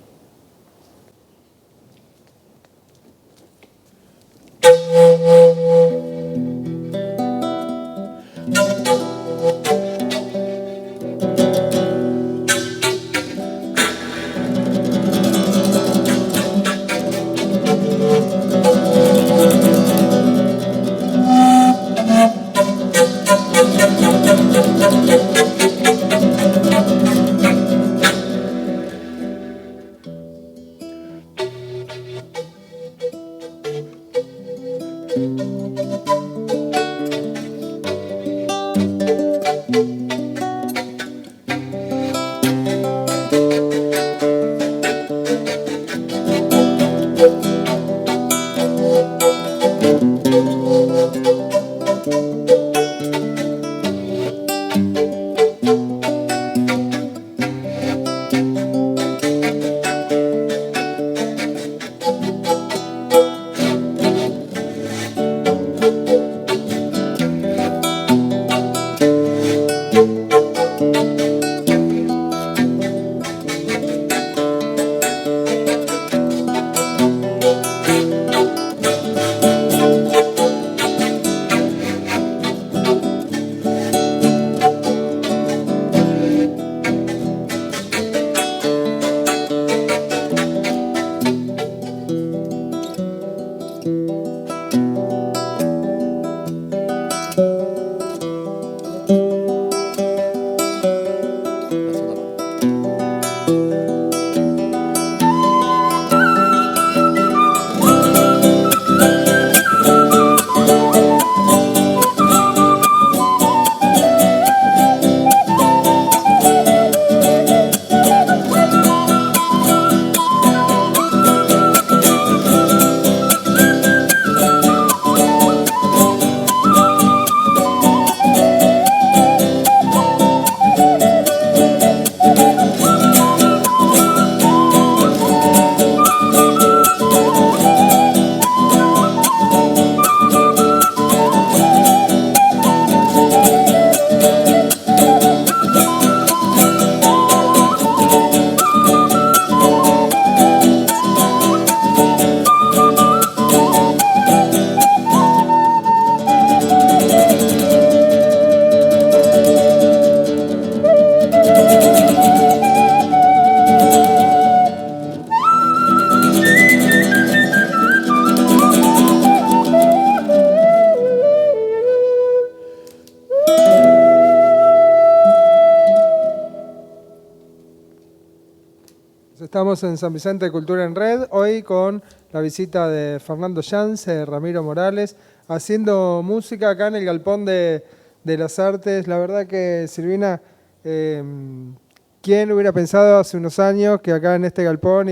Estamos en San Vicente de Cultura en Red, hoy con la visita de Fernando Yance, de Ramiro Morales, haciendo música acá en el Galpón de las Artes. La verdad que, Silvina, ¿quién hubiera pensado hace unos años que acá en este galpón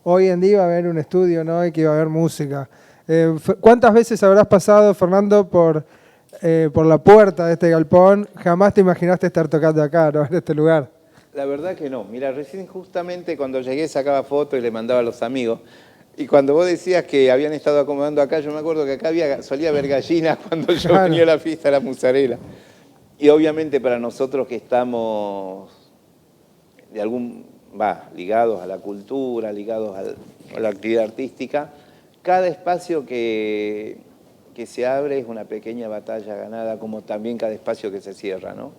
hoy en día iba a haber un estudio, ¿no? Y que iba a haber música? ¿Cuántas veces habrás pasado, Fernando, por la puerta de este galpón? Jamás te imaginaste estar tocando acá, ¿no? En este lugar. La verdad que no. Mira, recién justamente cuando llegué sacaba fotos y le mandaba a los amigos. Y cuando vos decías que habían estado acomodando acá, yo me acuerdo que acá solía haber gallinas cuando yo Claro. venía a la fiesta de la musarela. Y obviamente para nosotros que estamos ligados a la cultura, ligados a la actividad artística, cada espacio que se abre es una pequeña batalla ganada, como también cada espacio que se cierra, ¿no?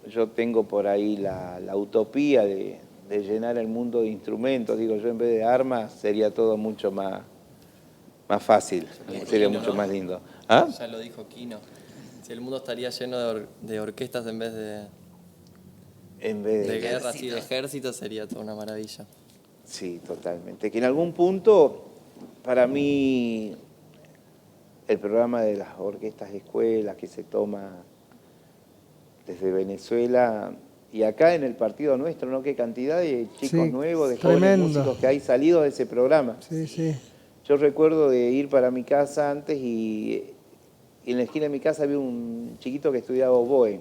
Yo tengo por ahí la utopía de llenar el mundo de instrumentos. Digo, yo en vez de armas sería todo mucho más fácil, sería mucho más lindo. ¿Ah? Ya lo dijo Kino. Si el mundo estaría lleno de orquestas en vez de guerras y de ejércitos, sería toda una maravilla. Sí, totalmente. Que en algún punto, para mí, el programa de las orquestas de escuelas que se toma desde Venezuela y acá en el partido nuestro, ¿no? Qué cantidad de chicos Sí, nuevos, de jóvenes tremendo. músicos que hay salidos de ese programa. Sí, sí. Yo recuerdo de ir para mi casa antes y en la esquina de mi casa había un chiquito que estudiaba oboe.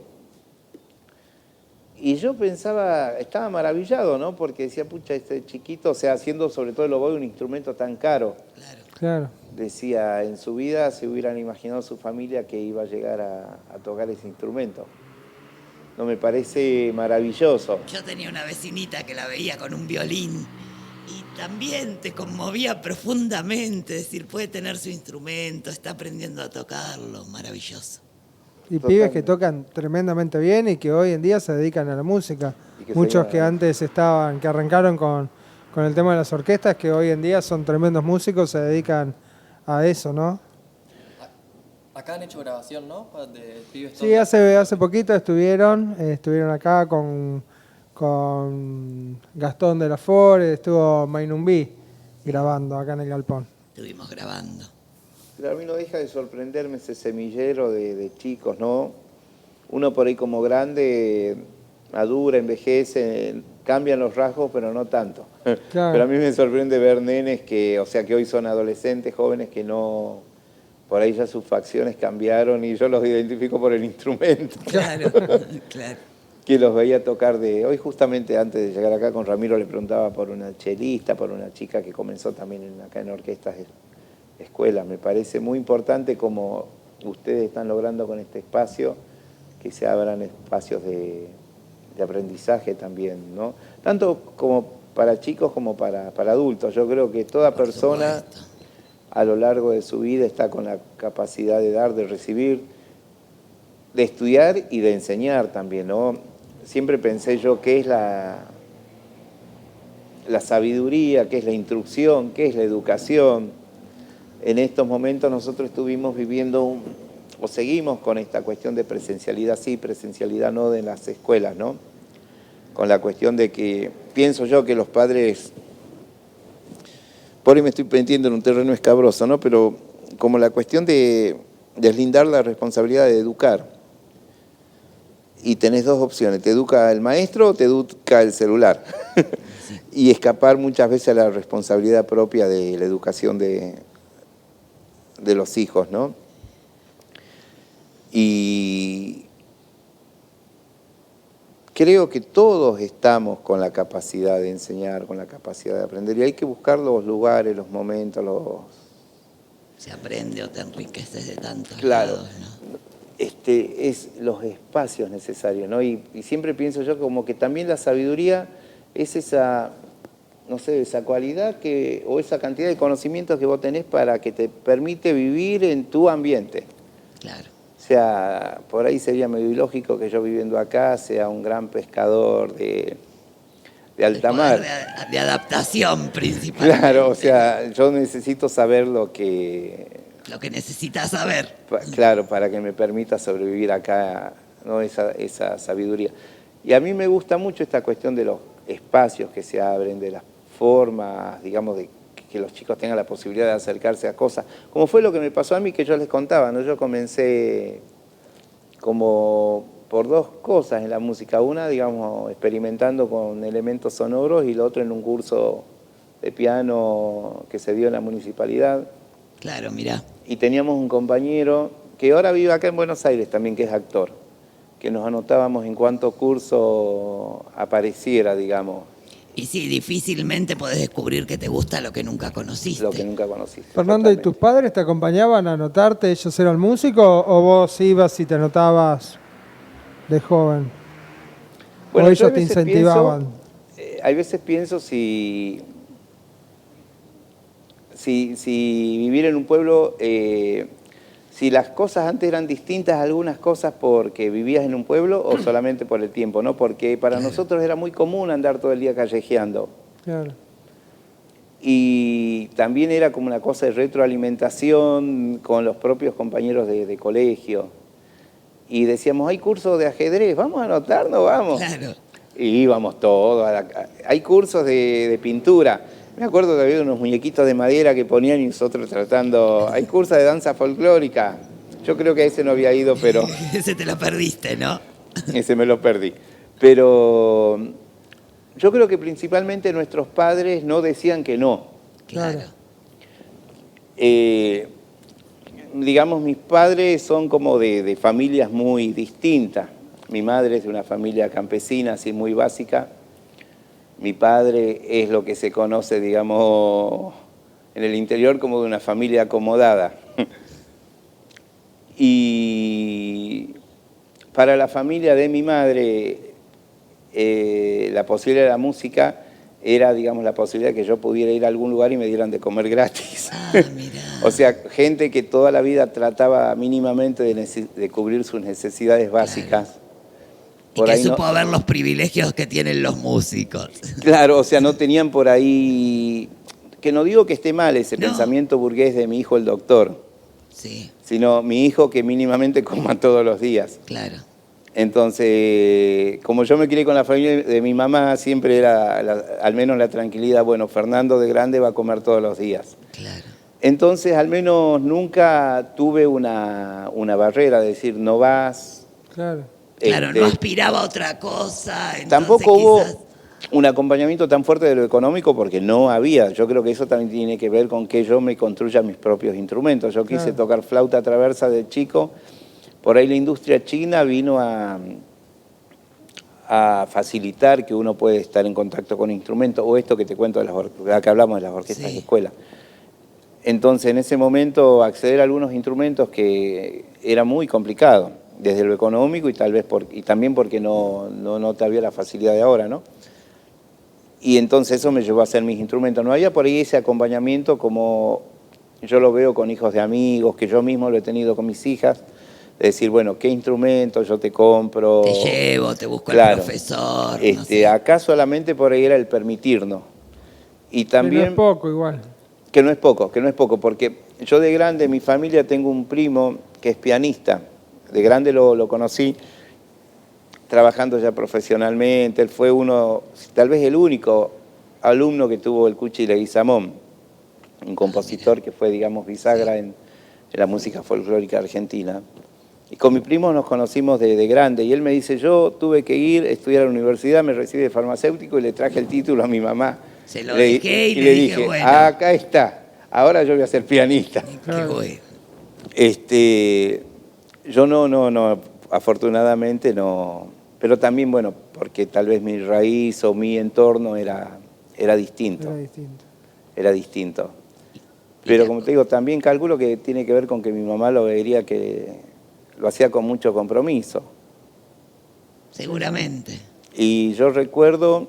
Y yo pensaba, estaba maravillado, ¿no? Porque decía, pucha, este chiquito, o sea, haciendo sobre todo el oboe un instrumento tan caro. Claro. Decía, en su vida se hubieran imaginado su familia que iba a llegar a tocar ese instrumento. No, me parece maravilloso. Yo tenía una vecinita que la veía con un violín y también te conmovía profundamente, decir, puede tener su instrumento, está aprendiendo a tocarlo, maravilloso. Y Totalmente. pibes que tocan tremendamente bien y que hoy en día se dedican a la música. Y que Muchos se- que antes que arrancaron con el tema de las orquestas, que hoy en día son tremendos músicos, se dedican a eso, ¿no? Acá han hecho grabación, ¿no? De pibes Sí, hace poquito estuvieron acá con Gastón de la Fore, estuvo Mainumbi grabando acá en el Galpón. Estuvimos grabando. Pero a mí no deja de sorprenderme ese semillero de chicos, ¿no? Uno por ahí como grande madura, envejece, cambian los rasgos, pero no tanto. Claro. Pero a mí me sorprende ver nenes que hoy son adolescentes, jóvenes que no, por ahí ya sus facciones cambiaron y yo los identifico por el instrumento. Claro, claro. Que los veía tocar hoy justamente antes de llegar acá con Ramiro le preguntaba por una chelista, por una chica que comenzó también acá en orquestas escuelas. Me parece muy importante como ustedes están logrando con este espacio, que se abran espacios de aprendizaje también, ¿no? Tanto como para chicos como para adultos. Yo creo que toda persona a lo largo de su vida está con la capacidad de dar, de recibir, de estudiar y de enseñar también, ¿no? Siempre pensé yo qué es la sabiduría, qué es la instrucción, qué es la educación. En estos momentos nosotros estuvimos viviendo o seguimos con esta cuestión de presencialidad sí, presencialidad no de las escuelas, ¿no? Con la cuestión de que pienso yo que los padres, por ahí me estoy metiendo en un terreno escabroso, ¿no? Pero como la cuestión de deslindar la responsabilidad de educar. Y tenés dos opciones, te educa el maestro o te educa el celular. Y escapar muchas veces a la responsabilidad propia de la educación de los hijos, ¿no? Y creo que todos estamos con la capacidad de enseñar, con la capacidad de aprender, y hay que buscar los lugares, los momentos, Se aprende o te enriqueces de tantos Claro. lados, ¿no? Es los espacios necesarios, ¿no? Y siempre pienso yo como que también la sabiduría es esa, no sé, esa cualidad o esa cantidad de conocimientos que vos tenés para que te permite vivir en tu ambiente. Claro. O sea, por ahí sería medio ilógico que yo viviendo acá sea un gran pescador de alta El mar. poder de adaptación principalmente. Claro, o sea, yo necesito saber lo que necesitas saber. Claro, para que me permita sobrevivir acá, ¿no? Esa sabiduría. Y a mí me gusta mucho esta cuestión de los espacios que se abren, de las formas, digamos, de que los chicos tengan la posibilidad de acercarse a cosas. Como fue lo que me pasó a mí, que yo les contaba, ¿no? Yo comencé como por dos cosas en la música. Una, digamos, experimentando con elementos sonoros y lo otro en un curso de piano que se dio en la municipalidad. Claro, mirá. Y teníamos un compañero que ahora vive acá en Buenos Aires también, que es actor, que nos anotábamos en cuanto curso apareciera, digamos, Y sí, difícilmente podés descubrir que te gusta lo que nunca conociste. lo que nunca conociste. Fernando, ¿y totalmente. tus padres te acompañaban a anotarte? ¿Ellos eran músicos o vos ibas y te anotabas de joven? Bueno, ¿O yo ellos te incentivaban? Hay veces pienso si vivir en un pueblo, si las cosas antes eran distintas, algunas cosas porque vivías en un pueblo o solamente por el tiempo, ¿no? Porque para nosotros era muy común andar todo el día callejeando. Claro. Y también era como una cosa de retroalimentación con los propios compañeros de colegio. Y decíamos, hay cursos de ajedrez, vamos a anotarnos, vamos. Claro. Y íbamos todos. Hay cursos de pintura. Me acuerdo que había unos muñequitos de madera que ponían y nosotros tratando. Hay cursos de danza folclórica. Yo creo que a ese no había ido, pero Ese te lo perdiste, ¿no? ese me lo perdí. Pero yo creo que principalmente nuestros padres no decían que no. Claro. Digamos, mis padres son como de familias muy distintas. Mi madre es de una familia campesina, así muy básica. Mi padre es lo que se conoce, digamos, en el interior como de una familia acomodada. Y para la familia de mi madre, la posibilidad de la música era, digamos, la posibilidad de que yo pudiera ir a algún lugar y me dieran de comer gratis. Ah, mirá. O sea, gente que toda la vida trataba mínimamente de cubrir sus necesidades básicas. Y que supo ver los privilegios que tienen los músicos. Claro, o sea, no tenían por ahí, que no digo que esté mal ese pensamiento burgués de mi hijo el doctor, Sí, sino mi hijo que mínimamente coma todos los días. claro. Entonces, como yo me crié con la familia de mi mamá, siempre era al menos la tranquilidad, bueno, Fernando de grande va a comer todos los días. Claro. Entonces, al menos nunca tuve una barrera de decir, no vas. Claro. Claro, no aspiraba a otra cosa. Entonces Tampoco hubo quizás... un acompañamiento tan fuerte de lo económico porque no había. Yo creo que eso también tiene que ver con que yo me construya mis propios instrumentos. Yo quise Claro. tocar flauta traversa de chico. Por ahí la industria china vino a facilitar que uno puede estar en contacto con instrumentos, o esto que te cuento de la que hablamos de las orquestas Sí. de escuela. Entonces, en ese momento, acceder a algunos instrumentos que era muy complicado, desde lo económico y tal vez y también porque no te había la facilidad de ahora, ¿no? Y entonces eso me llevó a hacer mis instrumentos. No había por ahí ese acompañamiento como yo lo veo con hijos de amigos, que yo mismo lo he tenido con mis hijas, de decir, bueno, ¿qué instrumento yo te compro? Te llevo, te busco Claro. el profesor. No sé. Acá solamente por ahí era el permitirnos. Y también... Que no es poco igual. Que no es poco, porque yo de grande, en mi familia tengo un primo que es pianista. De grande lo conocí trabajando ya profesionalmente. Él fue uno, tal vez el único alumno que tuvo el Cuchi Leguizamón, un compositor que fue, digamos, bisagra en la música folclórica argentina. Y con mi primo nos conocimos de grande. Y él me dice, yo tuve que ir a estudiar a la universidad, me recibí de farmacéutico y le traje el título a mi mamá. Se lo dejé y le dije, bueno. Acá está, ahora yo voy a ser pianista. Qué bueno. Yo no, afortunadamente no, pero también, bueno, porque tal vez mi raíz o mi entorno era distinto, Era distinto. era distinto. Pero como te digo, también calculo que tiene que ver con que mi mamá lo vería que lo hacía con mucho compromiso. Seguramente. Y yo recuerdo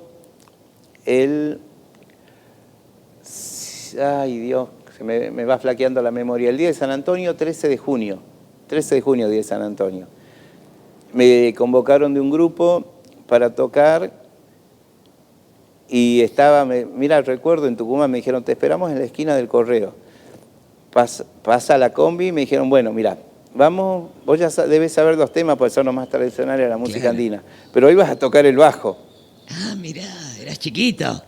ay Dios, se me va flaqueando la memoria, el día de San Antonio, 13 de junio, día de San Antonio. Me convocaron de un grupo para tocar y mira, recuerdo en Tucumán, me dijeron, te esperamos en la esquina del correo. Pasa la combi y me dijeron, bueno, mira, vamos, vos ya debes saber los temas, porque son los más tradicionales de la música Claro. andina, pero hoy vas a tocar el bajo. Ah, mirá, eras chiquito.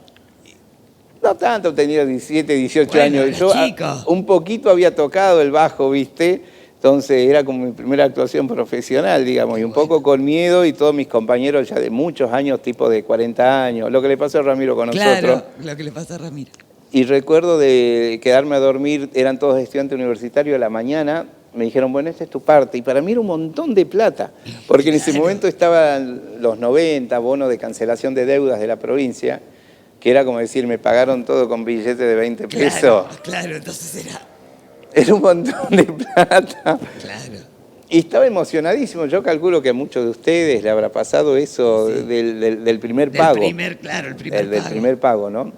No tanto, tenía 17, 18 Bueno, años. eras Yo chico. Un poquito había tocado el bajo, ¿viste? Entonces era como mi primera actuación profesional, digamos, y un poco con miedo, y todos mis compañeros ya de muchos años, tipo de 40 años, lo que le pasó a Ramiro con Claro, nosotros. lo que le pasa a Ramiro. Y recuerdo de quedarme a dormir, eran todos estudiantes universitarios a la mañana, me dijeron, bueno, esta es tu parte. Y para mí era un montón de plata, porque en ese momento estaban los 90 bonos de cancelación de deudas de la provincia, que era como decir, me pagaron todo con billetes de 20 pesos. Claro, claro, entonces Era un montón de plata. Claro. Y estaba emocionadísimo. Yo calculo que a muchos de ustedes le habrá pasado eso Sí. del primer pago. El primer Del pago. primer pago, ¿no?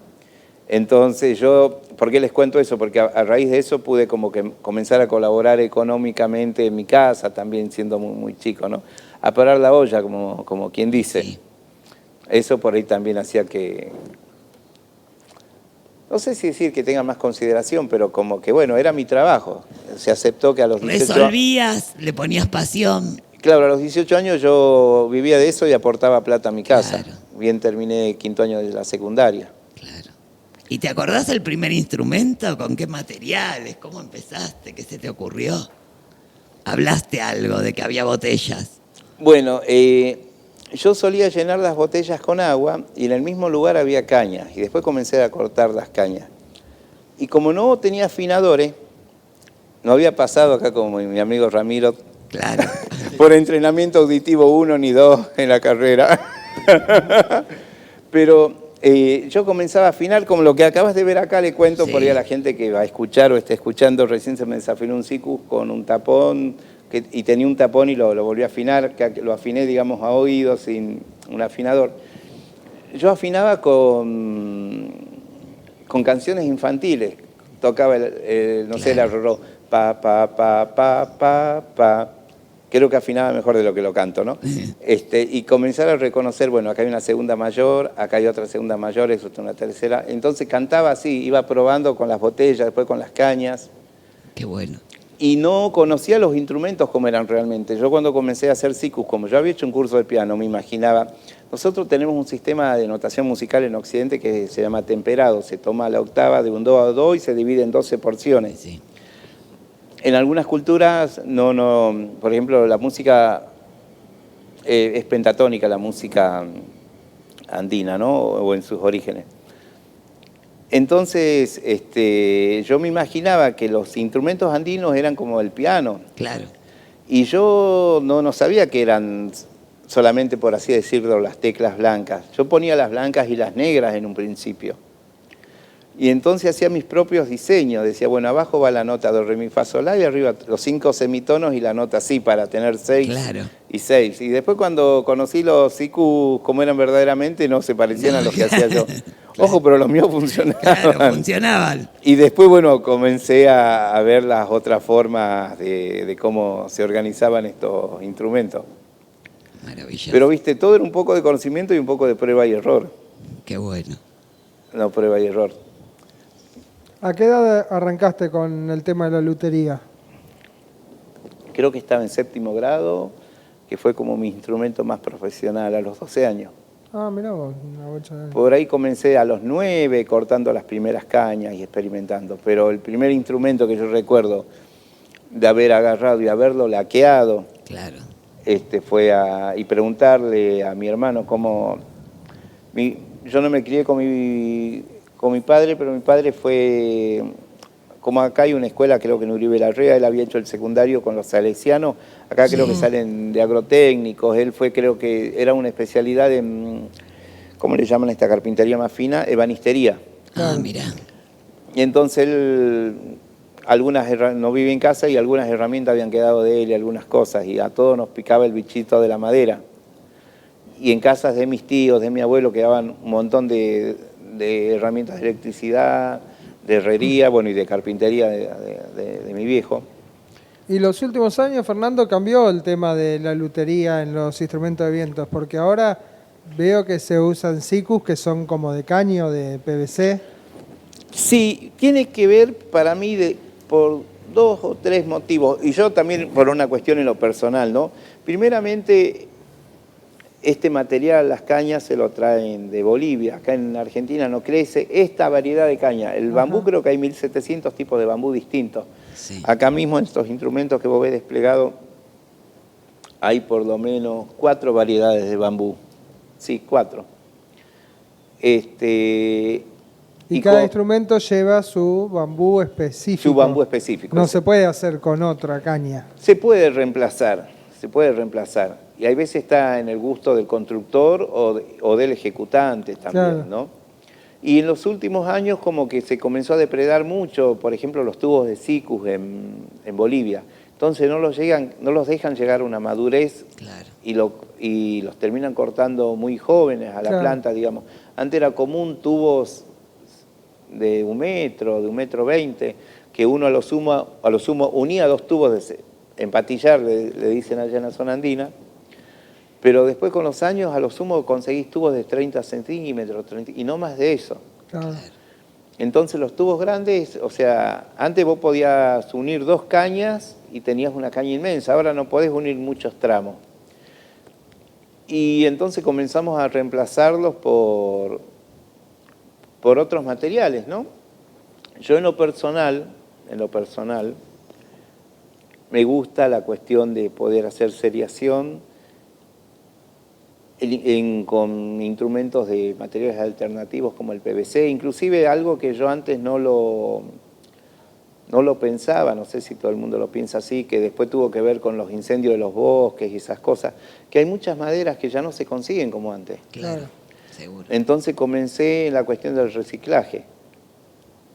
Entonces yo, ¿por qué les cuento eso? Porque a raíz de eso pude como que comenzar a colaborar económicamente en mi casa, también siendo muy, muy chico, ¿no? A parar la olla, como quien dice. Sí. Eso por ahí también hacía que, no sé si decir que tenga más consideración, pero como que, bueno, era mi trabajo. Se aceptó que a los 18 Resolvías, le ponías pasión. Claro, a los 18 años yo vivía de eso y aportaba plata a mi casa. Claro. Bien terminé quinto año de la secundaria. Claro. ¿Y te acordás el primer instrumento? ¿Con qué materiales? ¿Cómo empezaste? ¿Qué se te ocurrió? Hablaste algo de que había botellas. Bueno, yo solía llenar las botellas con agua y en el mismo lugar había cañas. Y después comencé a cortar las cañas. Y como no tenía afinadores, no había pasado acá como mi amigo Ramiro Claro. por entrenamiento auditivo 1 ni 2 en la carrera. Pero yo comenzaba a afinar, como lo que acabas de ver acá, le cuento Sí. por ahí a la gente que va a escuchar o está escuchando, recién se me desafinó un sikus con un tapón, y tenía un tapón y lo volví a afinar, que lo afiné, digamos, a oído, sin un afinador. Yo afinaba con canciones infantiles, tocaba no sé, el arroró, pa, pa, pa, pa, pa, pa. Creo que afinaba mejor de lo que lo canto, ¿no? Y comenzar a reconocer, bueno, acá hay una segunda mayor, acá hay otra segunda mayor, eso es una tercera. Entonces cantaba así, iba probando con las botellas, después con las cañas. Qué bueno. Y no conocía los instrumentos como eran realmente. Yo cuando comencé a hacer sikus, como yo había hecho un curso de piano, me imaginaba, nosotros tenemos un sistema de notación musical en Occidente que se llama temperado, se toma la octava de un do a do y se divide en 12 porciones. Sí. En algunas culturas, por ejemplo, la música es pentatónica, la música andina, ¿no? O en sus orígenes. Entonces, yo me imaginaba que los instrumentos andinos eran como el piano. Claro. Y yo no sabía que eran solamente, por así decirlo, las teclas blancas. Yo ponía las blancas y las negras en un principio. Y entonces hacía mis propios diseños. Decía, bueno, abajo va la nota do, re, mi, fa, sol, la, y arriba los 5 semitonos y la nota si, para tener 6 Claro. y 6. Y después cuando conocí los sikus como eran verdaderamente, no se parecían a los que hacía yo. Ojo, pero los míos funcionaban. Claro, funcionaban. Y después, bueno, comencé a ver las otras formas de cómo se organizaban estos instrumentos. Maravilloso. Pero, viste, todo era un poco de conocimiento y un poco de prueba y error. Qué bueno. No, prueba y error. ¿A qué edad arrancaste con el tema de la lutería? Creo que estaba en séptimo grado, que fue como mi instrumento más profesional a los 12 años. Ah, mirá vos, una bocha de años. Por ahí comencé a los 9 cortando las primeras cañas y experimentando. Pero el primer instrumento que yo recuerdo de haber agarrado y haberlo laqueado, Claro. fue y preguntarle a mi hermano cómo... yo no me crié con mi padre, pero mi padre fue... Como acá hay una escuela, creo que en Uribe Larrea, él había hecho el secundario con los salesianos, acá creo que salen de agrotécnicos, él fue, creo que era una especialidad en, ¿cómo le llaman a esta carpintería más fina? Ebanistería. Ah, mira. Y entonces él, no vivía en casa y algunas herramientas habían quedado de él y algunas cosas, y a todos nos picaba el bichito de la madera. Y en casas de mis tíos, de mi abuelo, quedaban un montón de herramientas de electricidad, de herrería, bueno, y de carpintería de mi viejo. Y los últimos años, Fernando, cambió el tema de la lutería en los instrumentos de vientos, porque ahora veo que se usan sikus que son como de caño, de PVC. Sí, tiene que ver para mí por 2 o 3 motivos, y yo también por una cuestión en lo personal, ¿no? Primeramente, este material, las cañas, se lo traen de Bolivia. Acá en Argentina no crece esta variedad de caña. El bambú, creo que hay 1700 tipos de bambú distintos. Sí. Acá mismo en estos instrumentos que vos ves desplegados hay por lo menos 4 variedades de bambú. Sí, 4. Y cada instrumento lleva su bambú específico. Su bambú específico. No se puede hacer con otra caña. Se puede reemplazar. Y hay veces está en el gusto del constructor o del ejecutante también, Claro. ¿no? Y en los últimos años como que se comenzó a depredar mucho, por ejemplo, los tubos de Sikus en Bolivia. Entonces no los dejan llegar a una madurez. Claro. Y los terminan cortando muy jóvenes a la Claro. planta, digamos. Antes era común tubos de 1 metro 20, que uno a lo sumo unía 2 tubos de empatillar, le dicen allá en la zona andina, pero después con los años a lo sumo conseguís tubos de 30 centímetros, y no más de eso. Claro. Entonces los tubos grandes, o sea, antes vos podías unir 2 cañas y tenías una caña inmensa, ahora no podés unir muchos tramos. Y entonces comenzamos a reemplazarlos por otros materiales, ¿no? Yo en lo personal, me gusta la cuestión de poder hacer seriación con instrumentos de materiales alternativos como el PVC, inclusive algo que yo antes no lo pensaba, no sé si todo el mundo lo piensa así, que después tuvo que ver con los incendios de los bosques y esas cosas, que hay muchas maderas que ya no se consiguen como antes. Claro, seguro. Entonces comencé en la cuestión del reciclaje.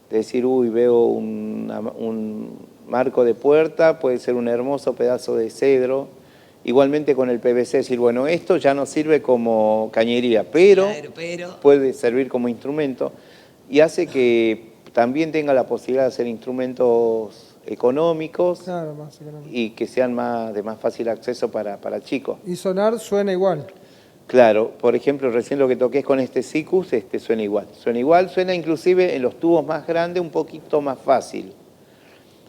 De decir, veo un marco de puerta, puede ser un hermoso pedazo de cedro. Igualmente con el PVC, decir, bueno, esto ya no sirve como cañería, pero puede servir como instrumento y hace que también tenga la posibilidad de hacer instrumentos económicos, Claro, más económico. y que sean de más fácil acceso para chicos. Y sonar suena igual. Claro, por ejemplo, recién lo que toqué con este Sikus, suena igual. Suena inclusive en los tubos más grandes un poquito más fácil.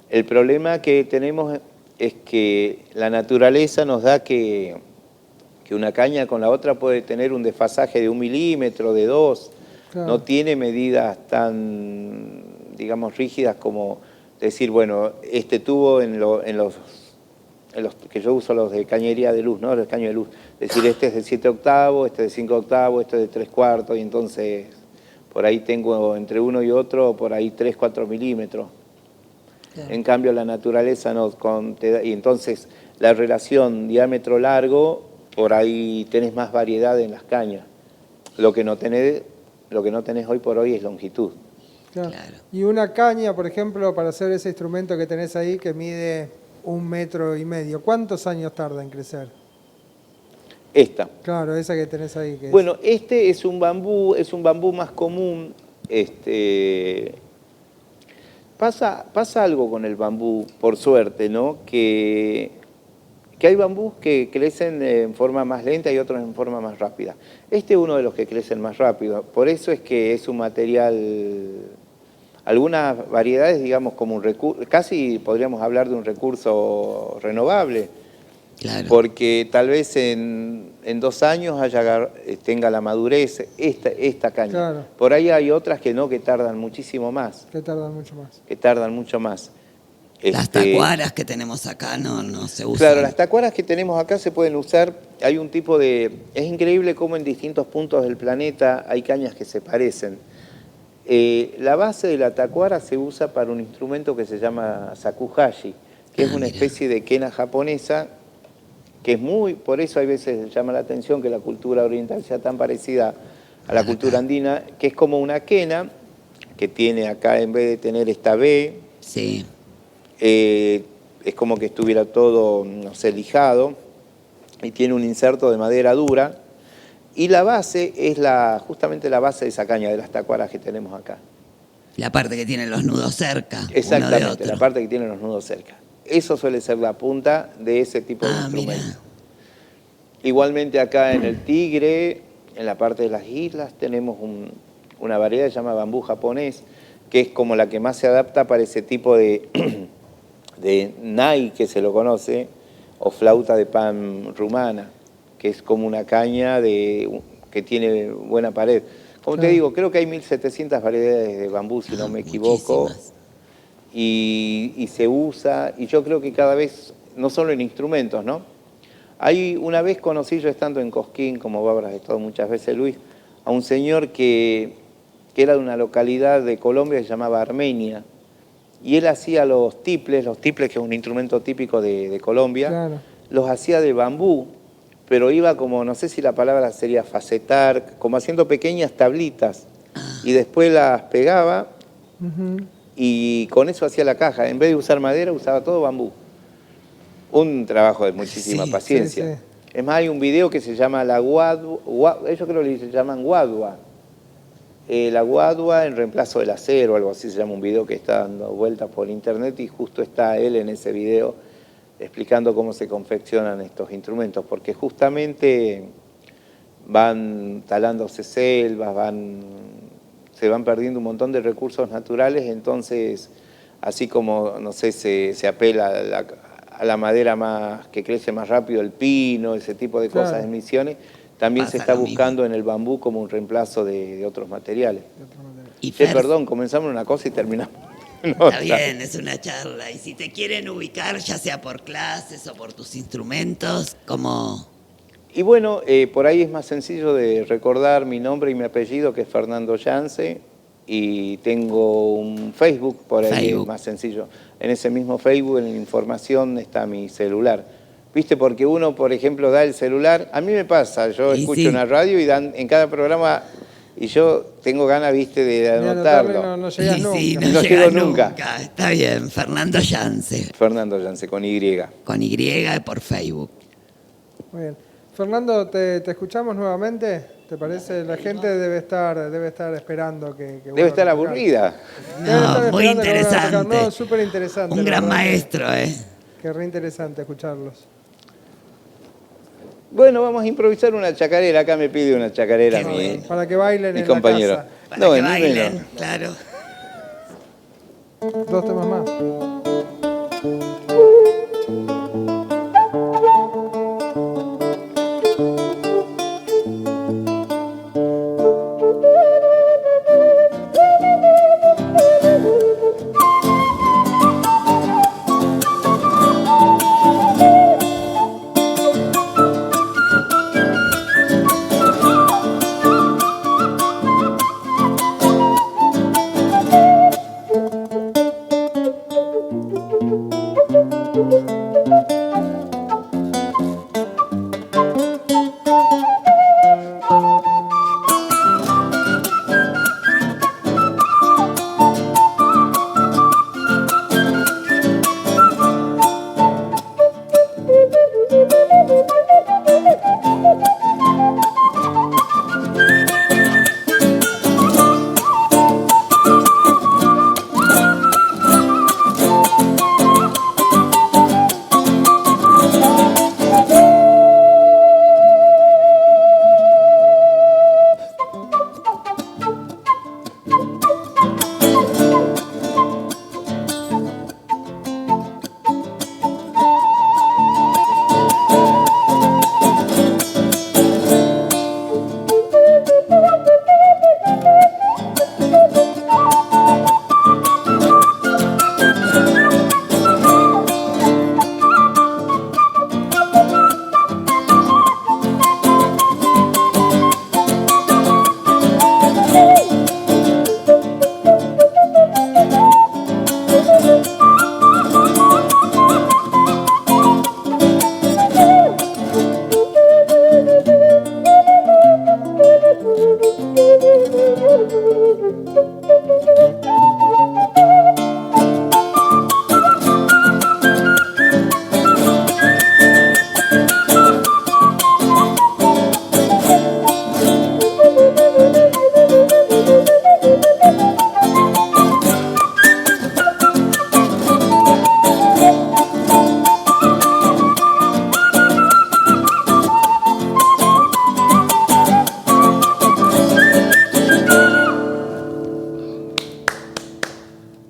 El problema que tenemos es que la naturaleza nos da que una caña con la otra puede tener un desfasaje de 1 milímetro, de 2. Claro. No tiene medidas tan, digamos, rígidas como decir, bueno, este tubo en los que yo uso, los de cañería de luz, ¿no? Los caños de luz. Es decir, este es de 7 octavos, este es de 5 octavos, este es de 3 cuartos, y entonces por ahí tengo entre uno y otro, por ahí 3, 4 milímetros. Claro. En cambio, la naturaleza y entonces la relación diámetro largo, por ahí tenés más variedad en las cañas. Lo que no tenés hoy por hoy es longitud. Claro. Claro. Y una caña, por ejemplo, para hacer ese instrumento que tenés ahí que mide 1,5 metros, ¿cuántos años tarda en crecer? Esta. Claro, esa que tenés ahí. Que Bueno, este es un bambú más común. Pasa algo con el bambú, por suerte, ¿no? Que hay bambús que crecen en forma más lenta y otros en forma más rápida. Este es uno de los que crecen más rápido. Por eso es que es un material, algunas variedades, digamos, como un recurso, casi podríamos hablar de un recurso renovable. Claro. Porque tal vez en 2 años tenga la madurez esta caña. Claro. Por ahí hay otras que no, que tardan muchísimo más. Que tardan mucho más. Las tacuaras que tenemos acá no se usan. Claro, las tacuaras que tenemos acá se pueden usar. Hay un tipo de... Es increíble cómo en distintos puntos del planeta hay cañas que se parecen. La base de la tacuara se usa para un instrumento que se llama shakuhachi, que es una especie de quena japonesa, que es por eso hay veces llama la atención que la cultura oriental sea tan parecida a la cultura andina, que es como una quena que tiene acá, en vez de tener esta B, Sí. es como que estuviera todo, no sé, lijado, y tiene un inserto de madera dura, y la base es justamente la base de esa caña, de las tacuaras que tenemos acá. La parte que tiene los nudos cerca. Uno de Exactamente, otro. la parte que tiene los nudos cerca. Eso suele ser la punta de ese tipo de instrumento. Mira. Igualmente acá en el Tigre, en la parte de las islas, tenemos una variedad que se llama bambú japonés, que es como la que más se adapta para ese tipo de nai, que se lo conoce, o flauta de pan rumana, que es como una caña que tiene buena pared. Como te digo, creo que hay 1.700 variedades de bambú, si no me equivoco. Muchísimas. Y se usa, y yo creo que cada vez, no solo en instrumentos, ¿no? Una vez conocí yo estando en Cosquín, como vos habrás estado muchas veces, Luis, a un señor que que era de una localidad de Colombia que se llamaba Armenia. Y él hacía los tiples que es un instrumento típico de Colombia, Claro. los hacía de bambú, pero iba como, no sé si la palabra sería facetar, como haciendo pequeñas tablitas, y después las pegaba Ujú. y con eso hacía la caja. En vez de usar madera, usaba todo bambú. Un trabajo de muchísima Sí, paciencia. sí, sí. Es más, hay un video que se llama la guadua, ellos creo que se llaman guadua. La guadua en reemplazo del acero, algo así se llama, un video que está dando vueltas por internet y justo está él en ese video explicando cómo se confeccionan estos instrumentos, porque justamente van talándose selvas, se van perdiendo un montón de recursos naturales, entonces así como, no sé, se apela a la madera más que crece más rápido, el pino, ese tipo de cosas, Claro. en Misiones, también Pasa se está lo mismo. buscando en el bambú como un reemplazo de otros materiales. Y Che, Fer, perdón, comenzamos en una cosa y terminamos en está otra. bien, es una charla. Y si te quieren ubicar, ya sea por clases o por tus instrumentos, como... Y bueno, por ahí es más sencillo de recordar mi nombre y mi apellido, que es Fernando Yance, y tengo un Facebook, por ahí Facebook. es más sencillo. En ese mismo Facebook, en la información, está mi celular. ¿Viste? Porque uno, por ejemplo, da el celular. A mí me pasa, yo Y escucho sí. una radio y dan en cada programa, y yo tengo ganas, ¿viste?, de anotarlo. No llegas Y nunca. sí, No llega llego nunca. Está bien, Fernando Yance, Fernando Yance, con Y. con Y por Facebook. Muy bien. Fernando, te escuchamos nuevamente. ¿Te parece? La gente debe estar esperando que Debe vuelvas estar a tocar. aburrida. Debe estar No, muy esperando que vuelvan a tocar. interesante. No, súper interesante. Un la gran verdad maestro, Que re interesante escucharlos. Bueno, vamos a improvisar una chacarera. Acá me pide una chacarera Qué mi, bien. Para que bailen mi en compañero. la casa. Para No, que en mí bailen, menos. claro. 2 temas más.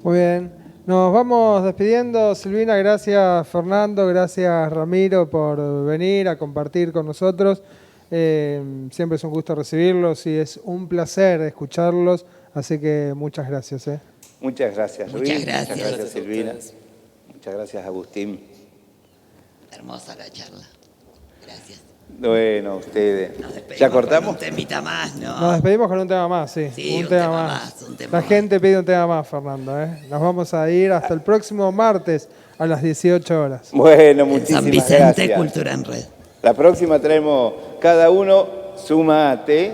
Muy bien. Nos vamos despidiendo. Silvina, gracias Fernando, gracias Ramiro por venir a compartir con nosotros. Siempre es un gusto recibirlos y es un placer escucharlos. Así que muchas gracias. Muchas gracias, Luis. Muchas gracias. Muchas gracias, Gracias a Silvina. ustedes. Muchas gracias, Agustín. Hermosa la charla. Gracias. Bueno, ustedes. Nos despedimos ¿Ya con cortamos? un temita más, ¿no? Nos despedimos con un tema más, sí. Sí, un tema más, un tema La más. gente pide un tema más, Fernando. ¿Eh? Nos vamos a ir hasta el próximo martes a las 18 horas. Bueno, En muchísimas San Vicente, gracias. Cultura en Red. La próxima traemos cada uno su mate,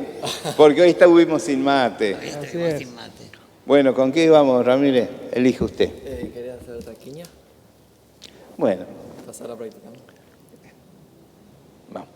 porque hoy estuvimos sin mate. Hoy Así estuvimos es. sin mate. Bueno, ¿con qué vamos, Ramírez? Elige usted. ¿Quería hacer taquiña? Bueno, Pasar la práctica, ¿no? vamos.